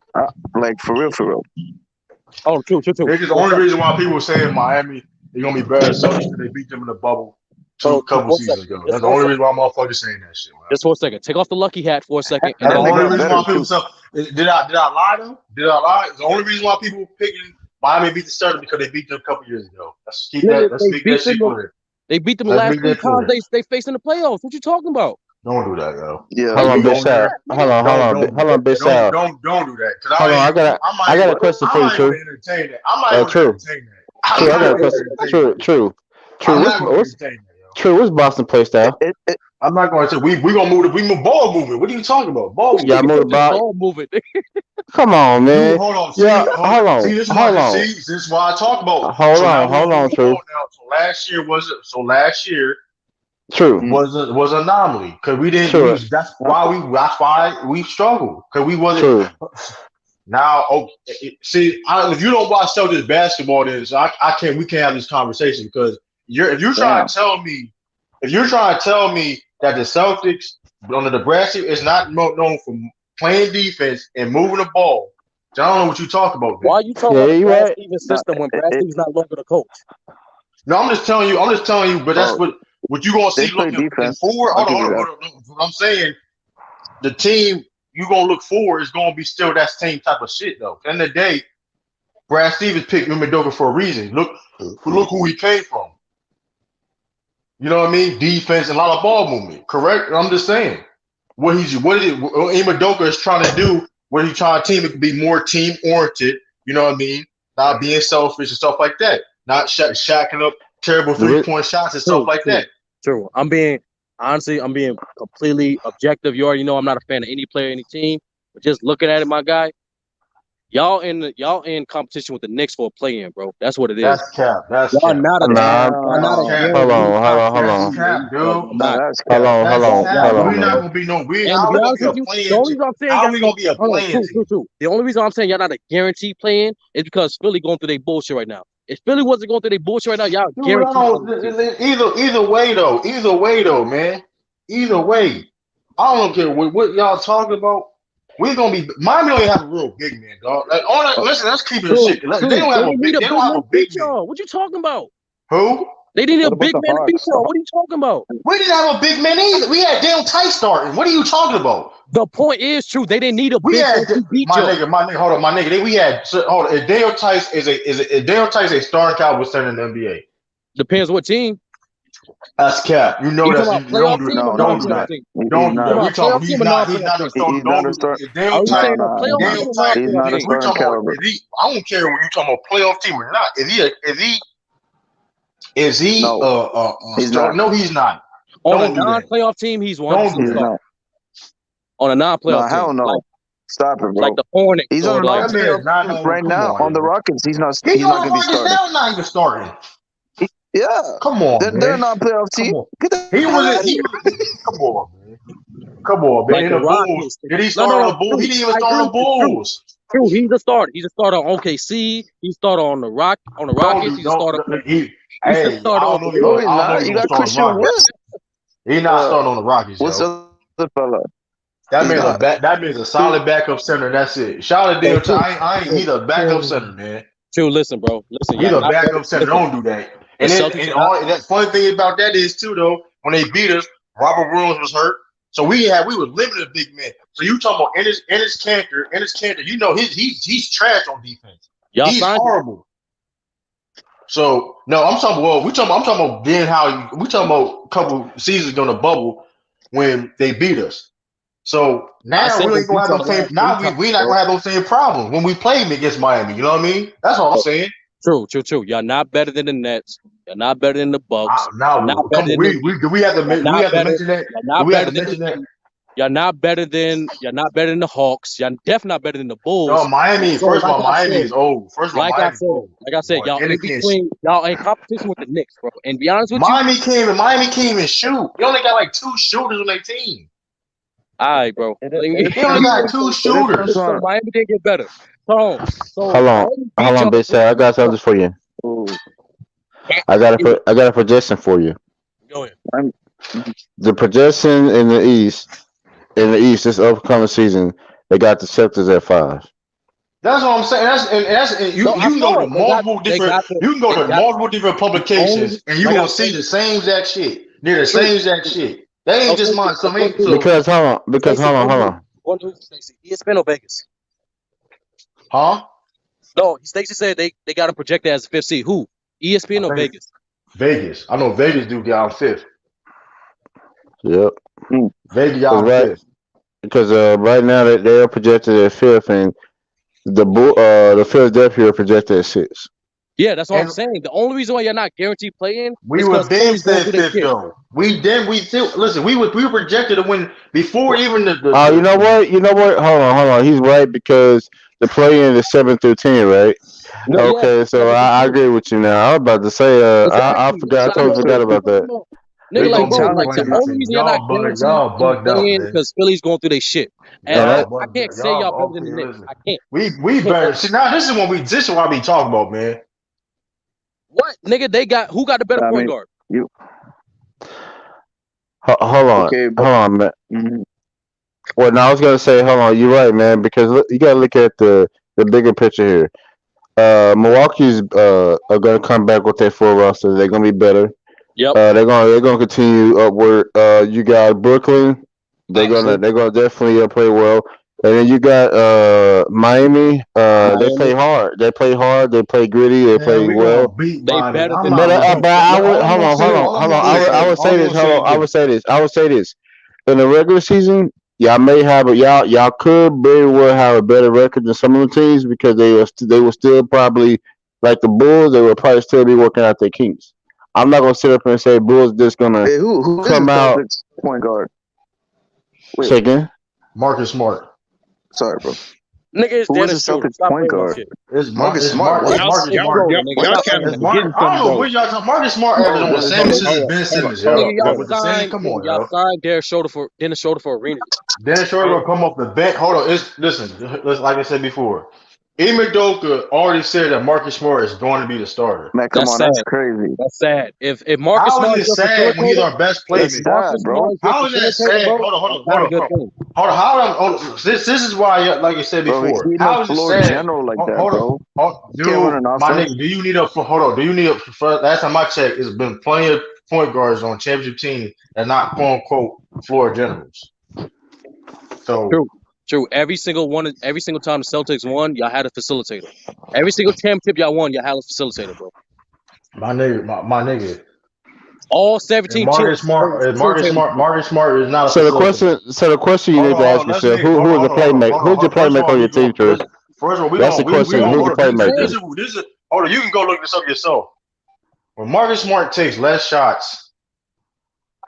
Like for real, for real. Oh, true. It's the only reason why people were saying Miami they're gonna be better than Celtics because they beat them in the bubble So, a couple for a seasons second, ago. That's the only reason why motherfuckers saying that shit, man. just for a second. Take off the lucky hat for a second, and That's the And they only got reason why better people. too. So, did I lie though? Did I lie? It's the only reason why people picking Miami beat the Celtics because they beat them a couple years ago. Let's keep that. Let's make that shit clear. They beat them the Let's last make three that times clear. they faced in the playoffs. What you talking about? Don't do that, yo. Yeah. Hold on, You Big go Sal. there. Hold on, Big Sal. Don't do that. Cause Hold on, I got a question for you, I'm not True. even entertain that. I'm not even True. entertain that. True, I'm I not got a even question. entertain that. True. I'm not going to What's entertain that, yo. True? What's Boston play style? I'm not going to say we gonna move. We move ball movement. What are you talking about? Ball movement. Y'all move the ball. Ball moving. Come on, Dude, man. hold on. Yeah, See, hold on. see, this is Hold why. on. See, this is why I talk about. Hold So now on. we're Hold gonna on, move True. on now. So last year was. So last year True. was an anomaly because we didn't. True. That's why we struggled because we wasn't. True. Now, see, if you don't watch Celtics basketball, then I can't. We can't have this conversation because if you're trying to tell me that the Celtics under the Brad is not known for playing defense and moving the ball, then I don't know what you talk about. Then. Why are you talking Yeah, about the you Brad right. Stevens system when Brad Stevens not longer the coach? No, I'm just telling you. But that's Oh, what you gonna see they play looking defense. forward. I'll Hold on, give you hold on, that. hold on. What I'm saying, the team you gonna look forward is gonna be still that same type of shit though. At the end of the day, Brad Stevens picked Udoka for a reason. Look who he came from. You know what I mean? Defense and a lot of ball movement. Correct? I'm just saying. What Udoka is trying to do, what he's trying to team it to be more team oriented, you know what I mean? Not being selfish and stuff like that. Not shacking up terrible 3-point shots and stuff like that. True. I'm being completely objective. You already know I'm not a fan of any player, any team. But just looking at it, my guy, y'all in competition with the Knicks for a play-in, bro. That's what it is. That's cap. That's Y'all cap. not a Nah, y'all not a cap. hold guaranteed on. That's cap, dude. I'm Nah, not. that's Hold cap. on, That's hold cap. on, We're not man. gonna be no. And to How be we gonna honest be a with you, playing the only team? reason I'm saying How y'all we gonna be a playing team? true. The only reason I'm saying y'all not a guaranteed play-in is because Philly going through their bullshit right now. If Philly wasn't going through their bullshit right now, y'all Dude, guaranteed. either way though, man. Either way, I don't care what y'all talking about. We're gonna be Miami don't even have a real big man, dog. Listen, let's keep it a shit. They don't have a big. They don't have a big man. What you talking about? Who? They need a What about big the man to beat Hawks? y'all. What are you talking about? We didn't have a big man either. We had Daniel Tice starting. What are you talking about? The point is true. They didn't need a We big man had to beat my y'all. nigga. Hold on, my nigga. We had hold on. If Daniel Tice is a starting Cowboys center in the NBA. Depends what team. That's cap. You know You that's talking you about playoff don't do team that. or No, Don't he's do non-playoff that. not. team? He's Don't do not. that. Come We on, playoff talking. team or He's not non-playoff a team? starter. He's Don't not a do start. it. Daniel Are we Tice. saying a Nah, playoff Daniel team or Tice. he's not a non-playoff team? We're starting talking about caliber. I don't care what you talking about playoff team or not. Is he No, he's start? not. No, he's not. On a Don't do that. non-playoff team, he's one Don't do He's that. not. on a No, non-playoff hell team, no. Stop it, like bro. the Hornets He's or on a like That man is not non-playoff no. right Come now on, on the man. Rockets. He's not He's not on the gonna be Rockets starting. now. Not even starting. Yeah, Come on, they're a man. non-playoff team. Come on. Get the He hell wasn't. out of here. Come on, man. Come on, man. like In the the Bulls, Rockets. did he start on the Bulls? True. He didn't even I start on agree. the Bulls. True. He's a starter. He's a starter on OKC. He started on the Rockets. He's a starter. He. He's a Hey, starter I on don't know. the No, Bulls. he's I don't know. not. He You gonna got start on Christian the Rockets. Wood. He's not starting on the Rockets, What's yo. the other fella? That He's means not. that means a solid backup center. That's it. Shout out to Dale. He's a backup center, man. True. Listen, bro. Listen, He's y'all a not backup center. Don't do that. And The then Celtics and are not- all that funny thing about that is too though, when they beat us, Robert Williams was hurt. So we were limited big men. So you talking about Ennis Cantor, you know he's trash on defense. y'all He's signed him. horrible. So no, I'm talking about then how we talking about a couple seasons during the bubble when they beat us. So I now said we they ain't gonna have beat those y'all same. last Now three we not times, gonna have those same problems when we play them against Miami. You know what I mean? That's all I'm saying. True. Y'all not better than the Nets. Y'all not better than the Bucks. Now not come better on, than we have to mention that. Y'all Do not we have better to than mention that? Y'all not better than the Hawks. Y'all definitely not better than the Bulls. No, Miami. So, First of all, like I Miami said- is old. First of all, Like I Miami's said, old. y'all And in it can't between. Y'all in competition with the Knicks, bro. And be honest with you, Miami can't even shoot. They only got like 2 shooters on their team. all right, bro. It- They only got 2 shooters. So Miami did get better. So Hold on, bitch. I got something for you. Ooh. I got a projection for you. Go ahead. The projection in the East this upcoming season, they got the Celtics at 5. That's what I'm saying. You can go to multiple different publications and you're gonna see the same exact shit. They're the same exact shit. They ain't just mine. Because hold on. One who Stacey? ESPN or Vegas? Huh? No, Stacey said they got him projected as a 5th seed. Who? ESPN or Vegas? Vegas. I know Vegas do get on 5th. Yep. Vegas got on Right. 5th. Because right now they are projected at 5th, and the Philadelphia are projected at 6. Yeah, that's what I'm And- saying. The only reason why you're not guaranteed playing We is were because then Philly's going said through their 5th shit. though. We still listen. We were projected to win before even the. Oh, you know what? Hold on. He's right because the play-in is 7 through 10, right? No, yeah, Okay, so I agree with you now. I was about to say, I totally forgot about that. Nigga, like, bro, Sounds like, like the to me. only reason you're not guaranteed bugged out, man. because Philly's going through their shit. And I can't say y'all better than the Knicks. I can't. We better see now. This is what I be talking about, man. What? Nigga, who got the better point guard? Hold on, man. Mhm. Well, now I was gonna say, hold on. You're right, man, because you gotta look at the bigger picture here. Milwaukee's are gonna come back with their full roster. They're gonna be better. Yep. They're gonna continue upward. You got Brooklyn. Absolutely. They're gonna definitely play well. And then you got Miami. They play hard. They play hard. They play gritty. They Man, play we well. gonna beat They Miami. better I'm than But not Miami. looking. but I would All I'm hold gonna on, say, hold on, all I'm hold on. gonna say, I would all say I'm this. gonna Hold say on. is I this. would say this. I would say this. In the regular season, y'all may have y'all could very well have a better record than some of the teams because they will still probably like the Bulls. They will probably still be working out their kinks. I'm not gonna sit up and say Bulls just gonna Hey, who is the come out. Celtics point guard? Wait, Second, Marcus Smart. sorry, bro. Nigga, it's Who is Dennis the Schroeder. Celtics Stop point playing my guard? shit. Marcus Smart. What? It's Marcus Dennis Smart. Schroeder, y'all, nigga. y'all Stop kind playing of my It's shit. Marcus. forgetting I something don't know though. what y'all talking. Marcus Smart No, averaging on the Dennis same Schroeder. assist as Hold Ben on, hold on, Simmons, hold yo. on, Nigga, hold Like y'all on. with the same. signed, Come nigga, on, y'all yo. signed Dennis Schroeder for a reason. Dennis Schroeder Hold will come off the bench. Hold on. Like I said before. Ime already said that Marcus Smart is going to be the starter. Man, come That's on, sad. that's crazy. That's sad. If Marcus How is Smart it is your sad when he's facilitator, our best if That's playmaker? Marcus sad, Smart bro. is your How is that facilitator, sad? bro, Hold on, hold that's on, not hold a on, good hold on. thing. Hold on. This is why, like I said Bro, before, he's how no is it floor sad? general like that, Hold on, bro. Can't run dude, an my offense. nigga. Do you need a hold on? Do you need a last time I checked? It's been plenty of point guards on championship teams that not quote unquote floor generals. So True. True. Every single time the Celtics won, y'all had a facilitator. Every single championship y'all won, y'all had a facilitator, bro. my nigga, All and 17 chips, there was a facilitator. Marcus Smart is not a so facilitator. the question you need to ask Let's yourself: make who is the playmaker? Who's hold your on. First of playmaker all, on your team, True? first of all, That's the we question. gonna Who's the hold on. playmaker? This is hold on. You can go look this up yourself. When Marcus Smart takes less shots,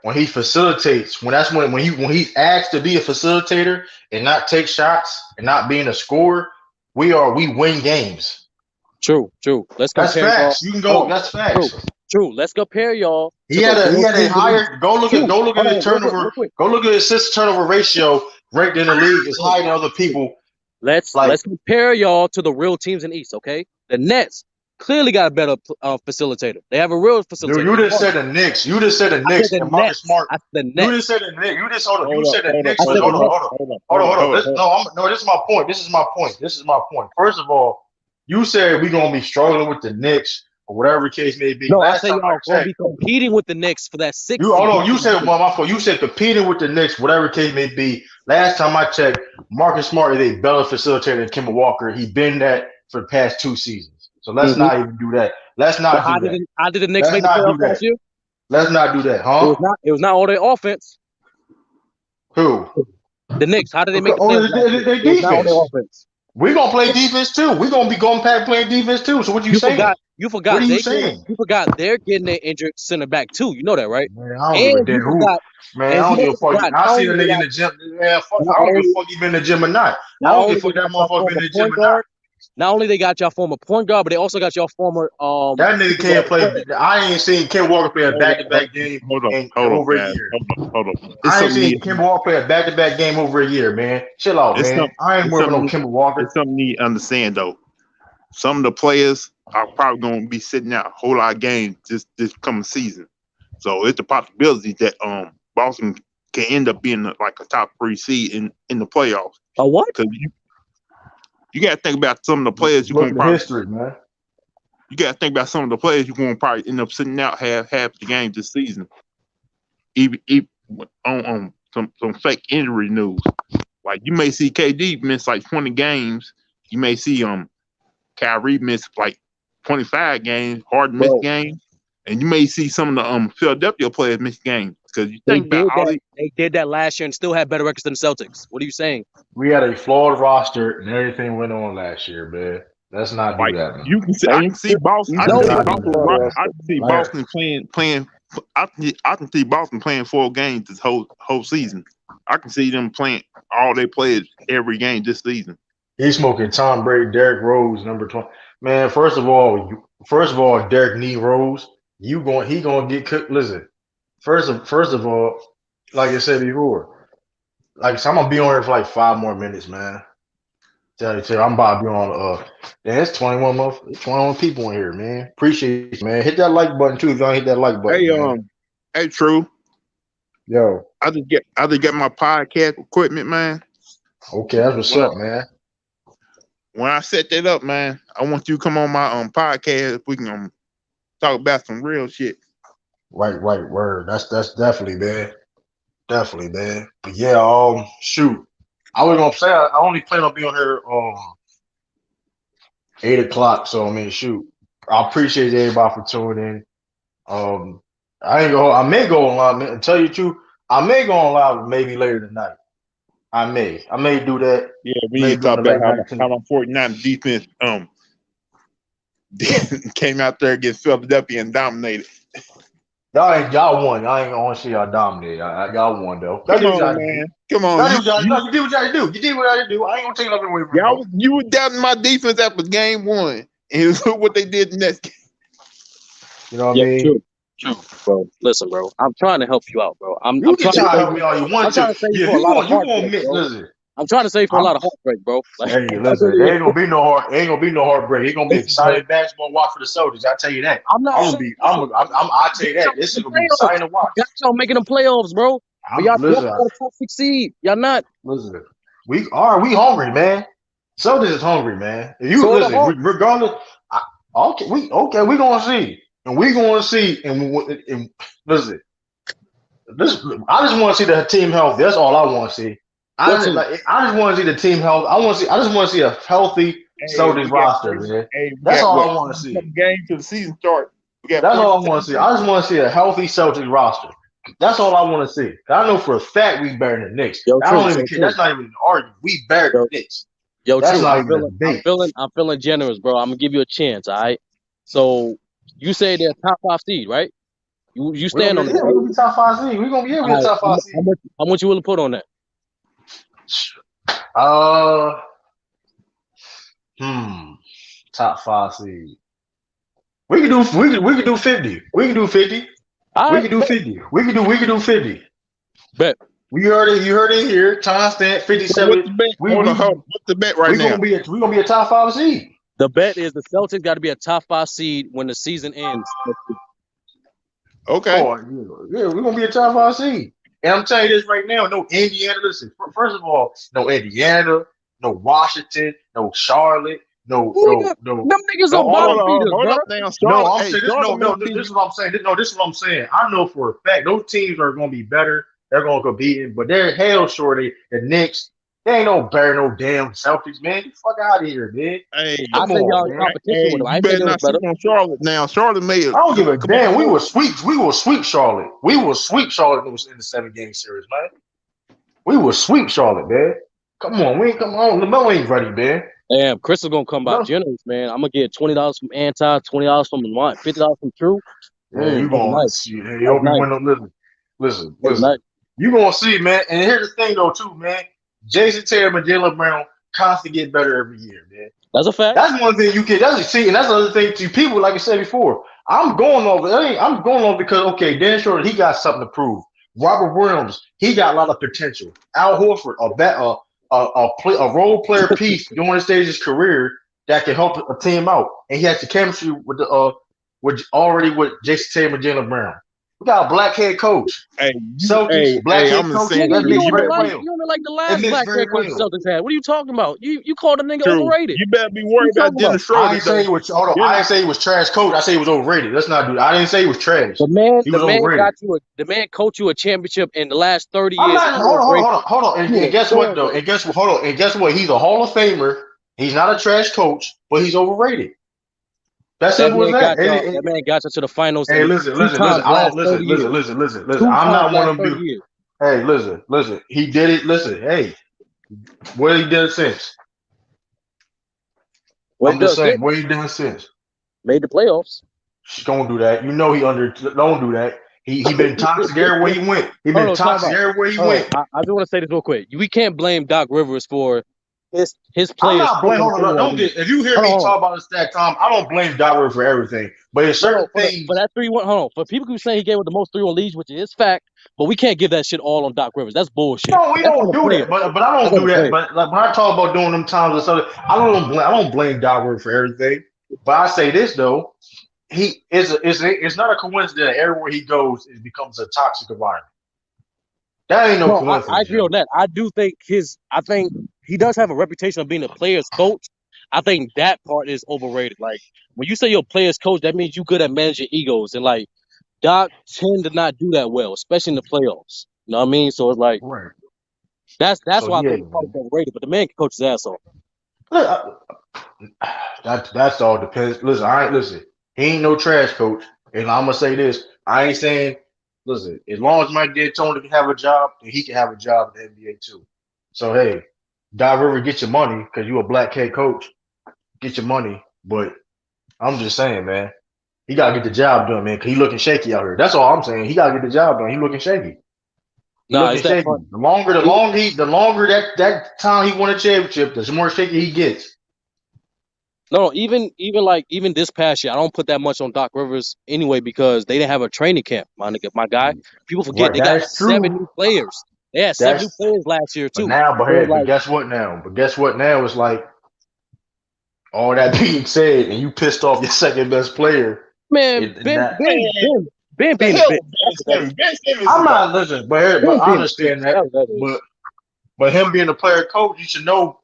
when he facilitates, when he's asked to be a facilitator and not take shots and not being a scorer, we win games. True. Let's That's compare y'all. facts. You can go. That's True. facts. True. Let's compare y'all He to the had real a teams in the league. higher. Go look True. at his Hold on, turnover. real quick. Go look at his assist turnover ratio ranked in the league is higher than other people. Let's Like compare y'all to the real teams in the East, okay? The Nets clearly got a better facilitator. They have a real facilitator. dude, you just said the Knicks. You just said the I said Knicks the and Marcus Nets. Smart. I said the You Nets. just said the Knicks. You just hold on. You on, said the hold on, Knicks. I But said the hold on, Nets. hold on. No, this is my point. This is my point. First of all, you said we're gonna be struggling with the Knicks or whatever the case may be. No, I Last said time I y'all gonna be checked, competing with the Knicks for that sixth you seed. hold on. You said my fault. You said competing with the Knicks, whatever the case may be. Last time I checked, Marcus Smart is a better facilitator than Kemba Walker. He's been that for the past 2 seasons. So let's not even do that. Let's not But do that. how did the Knicks Let's make the not do playoffs last that. year? Let's not do that, It huh? was not all their offense. Who? The Knicks, how did they make the Oh, playoffs last year? they It was not all their defense. offense. We're gonna play defense too. We're gonna be going back playing defense too. So what you saying? You What forgot are you saying? they're getting their injured center back too. You know that, right? Man, I don't give a And you damn who. forgot Man, I and you don't give a also fuck. forgot I see a nigga in the gym. Man, fuck. not I don't give only a fuck he been in the gym or not. I not don't only give a they fuck that got y'all motherfucker been former in the gym point or not. guard, not only they got y'all former point guard, but they also got y'all former That nigga shooting can't guard play. as well. I ain't seen Ken Walker play a hold back-to-back game on, in hold on, over a guys. year. Hold on. It's I ain't something seen need. Ken Walker play a back-to-back game over a year, man. Chill out, It's man. some. I ain't It's working on something. Kimber Walker. It's something you need to understand though. Some of the players are probably going to be sitting out a whole lot of games this coming season. So it's a possibility that Boston can end up being like a top 3 seed in the playoffs. A what? Because you got to think about some of the players you're Look going at to the probably. history, man. You got to think about some of the players you're going to probably end up sitting out half the games this season. Even on some fake injury news. Like you may see KD miss like 20 games. You may see Kyrie miss like 25 games, Harden miss Bro, games, and you may see some of the Philadelphia players miss games because you they think about did all that. these. They did that last year and still had better records than the Celtics. What are you saying? We had a flawed roster and everything went on last year, man. Let's not do Like that, man. you can see, I can see Boston. I can Let's see not do Boston. that, man. I can see Like, Boston playing. I can see Boston playing 4 games this whole season. I can see them playing all their players every game this season. he's smoking Tom Brady, Derrick Rose, number 20. Man, first of all, Derrick Nee Rose, he gonna get cooked. Listen, first of all, like I said before, I'm gonna be on here for like 5 more minutes, man. Tell you, I'm about to be on. Yeah, it's 21 people in here, man. Appreciate you, man. Hit that like button too if y'all hit that like button, Hey, man. hey, True. Yo, I just get my podcast equipment, man. okay, that's what's When I up, man. when I set that up, man, I want you to come on my podcast. If we can talk about some real shit. Right, word. That's definitely, man. Definitely, man. But yeah, shoot. I was gonna say I only plan on being on here 8 o'clock. So I mean, shoot. I appreciate everybody for tuning in. I may go online, man. To tell you the truth, I may go online maybe later tonight. I may do that. Yeah, we Maybe need to talk during the about late how night my 49 defense came out there against Philadelphia and dominated. Y'all won. I ain't gonna say y'all dominated. Y'all won though. That's Come what y'all on, do. man. Come on. You did what y'all do. You did what y'all do. I ain't gonna take nothing away from you. You were doubting my defense after game one. And look what they did the next game. You know what I mean? True, bro. Listen, bro. I'm trying to help you out, bro. I'm You can trying try to to help me all you want I'm trying to save Yeah, you for a lot of you gonna heartbreak, admit, bro. listen. I'm trying to save for a I'm- lot of heartbreak, bro. Like, Hey, listen, there ain't gonna be no heartbreak. It's gonna be exciting basketball watch for the Celtics. I tell you that. I'm not I'll saying- tell you that. This is gonna be exciting to watch. Got y'all making them playoffs, bro. But y'all Listen, got a top 6 seed. Y'all not. listen. We hungry, man. Celtics is hungry, man. If you So the listen, Hawks. regardless, we gonna see, and we gonna see, and listen. I just want to see the team healthy. That's all I want to see. I just want to see the team health. I just want to see a healthy Celtics roster, man. That's all I want to see. Game to the season start. That's all I want to see. I just want to see a healthy Celtics roster. That's all I want to see. I know for a fact we better than the Knicks. Yo, I true, don't even care. That's not even an argument. We better than the Knicks. Yo, That's true. not I'm even a debate. feeling generous, bro. I'm gonna give you a chance, all right? So you say they're top 5 seed, right? You stand on We're that. gonna be top 5 seed. We're gonna be a top 5 seed. How much you willing to put on that? Top 5 seed. We can do 50. We can do 50. All We right, can do 50. We can do 50. bet. You heard it here. Timestamp 57. What's the bet? What's the bet right now? We're gonna be a top 5 seed. The bet is the Celtics got to be a top 5 seed when the season ends. Okay. Oh, yeah, we're gonna be a top 5 seed. And I'm telling you this right now, no Indiana. Listen, first of all, no Indiana, no Washington, no Charlotte, no. Them niggas are bottom feeders, bro. No, I'm saying this. This is what I'm saying. This is what I'm saying. I know for a fact those teams are going to be better. They're going to compete, but they're hell short. The Knicks, they ain't no better, no damn Celtics, man. Get the fuck out of here, man. Hey, I said y'all in competition with them. I you ain't better think it was not better. sleep on Charlotte now. Charlotte made it. I don't give a damn. We will sweep Charlotte. We will sweep Charlotte in the 7-game series, man. We will sweep Charlotte, man. Come on, LaMelo ain't ready, man. Damn, Chris is gonna come by generous, man. I'm gonna get $20 from Anti, $20 from Lamont, $50 from True. Yeah, you gonna see. Hey, hope you win. Listen. Nice. You gonna see, man. And here's the thing, though, too, man. Jason Tatum and Jaylen Brown constantly get better every year, man. That's a fact. That's one thing you get. And that's another thing to people. Like I said before, I'm going over because Dan Shorter, he got something to prove. Robert Williams, he got a lot of potential. Al Horford, a role player piece during the stage of his career that can help a team out, and he has the chemistry with Jason Tatum and Jaylen Brown. We got a black head coach. Celtics, black head coach. You don't like the last black head coach Celtics had. What are you talking about? You called the nigga overrated. You better be worried about Dennis Schroeder. I didn't say he was trash coach. I say he was overrated. Let's not do that. I didn't say he was trash. The man coached you a championship in the last 30 years. Hold on. And guess what though? And guess what? He's a Hall of Famer. He's not a trash coach, but he's overrated. That's that simple as that. That man got you to the finals. Hey, listen. I'm not one of them. Hey, listen. He did it. Listen, hey, what he done since? I'm just saying, what he done since? Made the playoffs. Don't do that. You know don't do that. He been toxic everywhere he went. I just want to say this real quick. We can't blame Doc Rivers for his players. I'm not blaming. If you hear me talk about the stat, Tom, I don't blame Doc Rivers for everything. But it's certain things. For that 3-1, hold on. For people who say he gave with the most 3-1 leads, which is fact, but we can't give that shit all on Doc Rivers. That's bullshit. No, we don't do that. But I don't do that. But like when I talk about doing them times or something, I don't blame Doc Rivers for everything. But I say this though, it's not a coincidence that everywhere he goes, it becomes a toxic environment. That ain't no coincidence. I agree on that. I think he does have a reputation of being a player's coach. I think that part is overrated. Like when you say your players coach, that means you good at managing egos, and like Doc tend to not do that well, especially in the playoffs. You know what I mean? So it's like Right. that's So why I yeah, think man. it's overrated. But the man can coach his ass off. Look, that's all depends. Listen, I ain't listen. He ain't no trash coach, and I'm gonna say this. I ain't saying. Listen, as long as Mike D'Antoni can have a job, then he can have a job in the NBA too. So hey, Doc River, get your money because you a black head coach. Get your money, but I'm just saying, man, he gotta get the job done, man. Cause he looking shaky out here. That's all I'm saying. He gotta get the job done. He looking shaky. He Nah, looking it's that shaky. part. The longer that time he won a championship, the more shaky he gets. No, even this past year, I don't put that much on Doc Rivers anyway because they didn't have a training camp, my nigga, my guy. People forget Right, they got that's 7 true. new players. They had 7 new That's players last year but too. now, but So hey, it's like, guess what now? But guess what now? It's like all that being said, and you pissed off your second best player. man, And Ben, that Ben, Man, Ben, Ben the being a hell bitch. with That's Ben what that is. Simmons. Ben Simmons I'm is a not listening, but Ben I being a bitch. understand that. That's what that is. But him being a player coach, you should know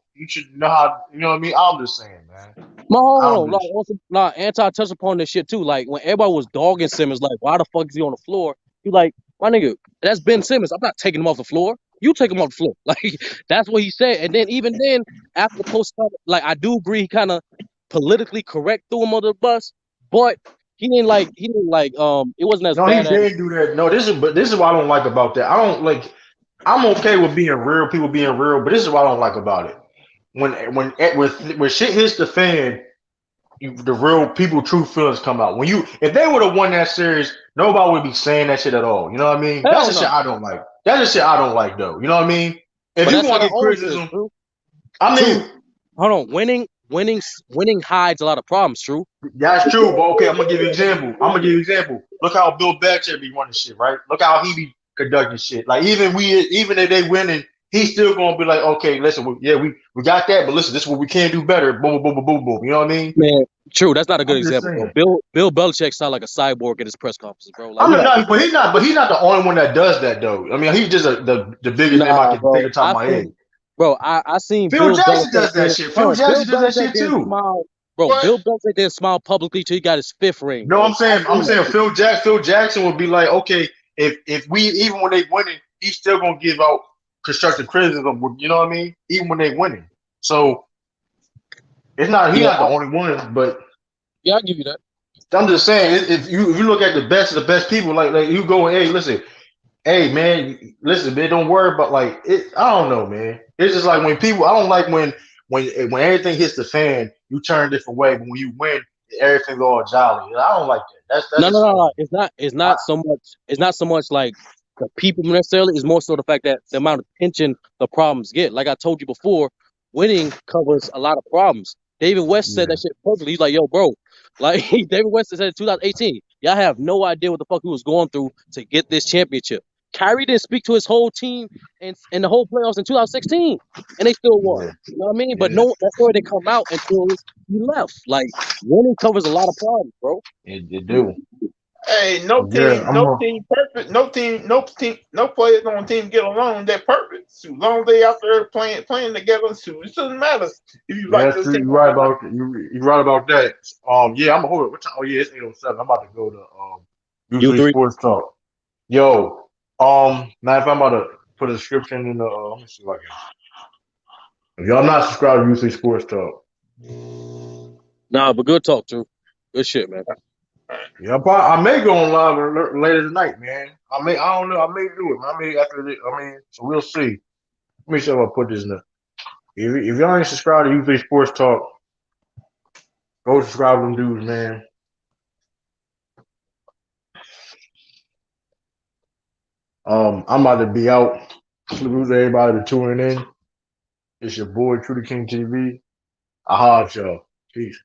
how you know what I mean. I'm just saying, man. No, hold I'm on. Like, just also, nah, Anti touched upon this shit too. Like when everybody was dogging Simmons, like, why the fuck is he on the floor? You like, my nigga, that's Ben Simmons. I'm not taking him off the floor. You take him off the floor. Like that's what he said. And then even then, after the post, like I do agree, he kind of politically correct threw him under the bus, but he didn't like it wasn't as no, he bad as did do that. No, this is what I don't like about that. I don't like. I'm okay with being real, people being real, but this is what I don't like about it. When shit hits the fan, the real people true feelings come out. If they would have won that series, nobody would be saying that shit at all. You know what I mean? That's hell the shit no. I don't like. That's the shit I don't like though. You know what I mean? If But you that's how want the to get always is, criticism, true. I True. mean Hold on. Winning hides a lot of problems, true. that's true. But okay, I'm gonna give you an example. Look how Bill Belichick be running shit, right? Look how he be conducting shit. Like even if they winning, he's still gonna be like, okay, listen, we got that, but listen, this is what we can do better. Boom, boom, boom, boom, boom. You know what I mean? Man, true. That's not a good I'm just example, bro. saying. Bill Belichick sound like a cyborg at his press conferences, bro. Like I'm we not, got not- but he's not the only one that does that though. I mean, he's just the biggest name I nah, can think bro. of top of my head. I seen Phil Bill Jackson Belichick does that then. shit. Hold Phil on, Bill Jackson does that Belichick shit didn't too. smile, bro. what? Bill Belichick didn't smile publicly till he got his 5th ring, No, bro. I I'm seen that saying shit. Phil Jackson would be like, okay, if we even when they winning, he's still gonna give out constructive criticism. You know what I mean? Even when they winning. So it's not he's Yeah, not the only one, but yeah, I give you that. I'm just saying if you look at the best of the best people, like you go, hey, listen, hey man, listen, man, don't worry about like it. I don't know, man. It's just like when people. I don't like when everything hits the fan, you turn a different way. But when you win, everything's all jolly. I don't like that. That's No, no, just no, all. no. It's I, not so much. It's not so much like the people necessarily. It's more so the fact that the amount of attention the problems get. Like I told you before, winning covers a lot of problems. David West said yeah, that shit perfectly. He's like, "Yo, bro," like David West said in 2018. Y'all have no idea what the fuck he was going through to get this championship. Kyrie didn't speak to his whole team and the whole playoffs in 2016, and they still won. yeah, You know what I mean? But yeah. no, that story didn't come out until he left. Like winning covers a lot of problems, bro. It do. Hey, Yeah, no team perfect, no players on the team get along. They're perfect. So long as they out there playing together, so it doesn't matter if you like that's this true. team You're right or not. about you right about that. Yeah, I'm a hold it. What time? Oh yeah, it's 8:07. I'm about to go to You usually three. sports talk. Yo, now if I'm about to put a description in the let me see if I can. If y'all not subscribed to usually sports talk, Nah, but good talk, Drew. Good shit, man. yeah, I may go on live later tonight, man. I don't know. I may do it. I may after this. So we'll see. Let me see if I put this in the. If y'all ain't subscribed to usually sports talk, go subscribe to them dudes, man. I'm about to be out. Salute to everybody to tuning in. It's your boy, Trudy King TV. I'll holler at y'all. Peace.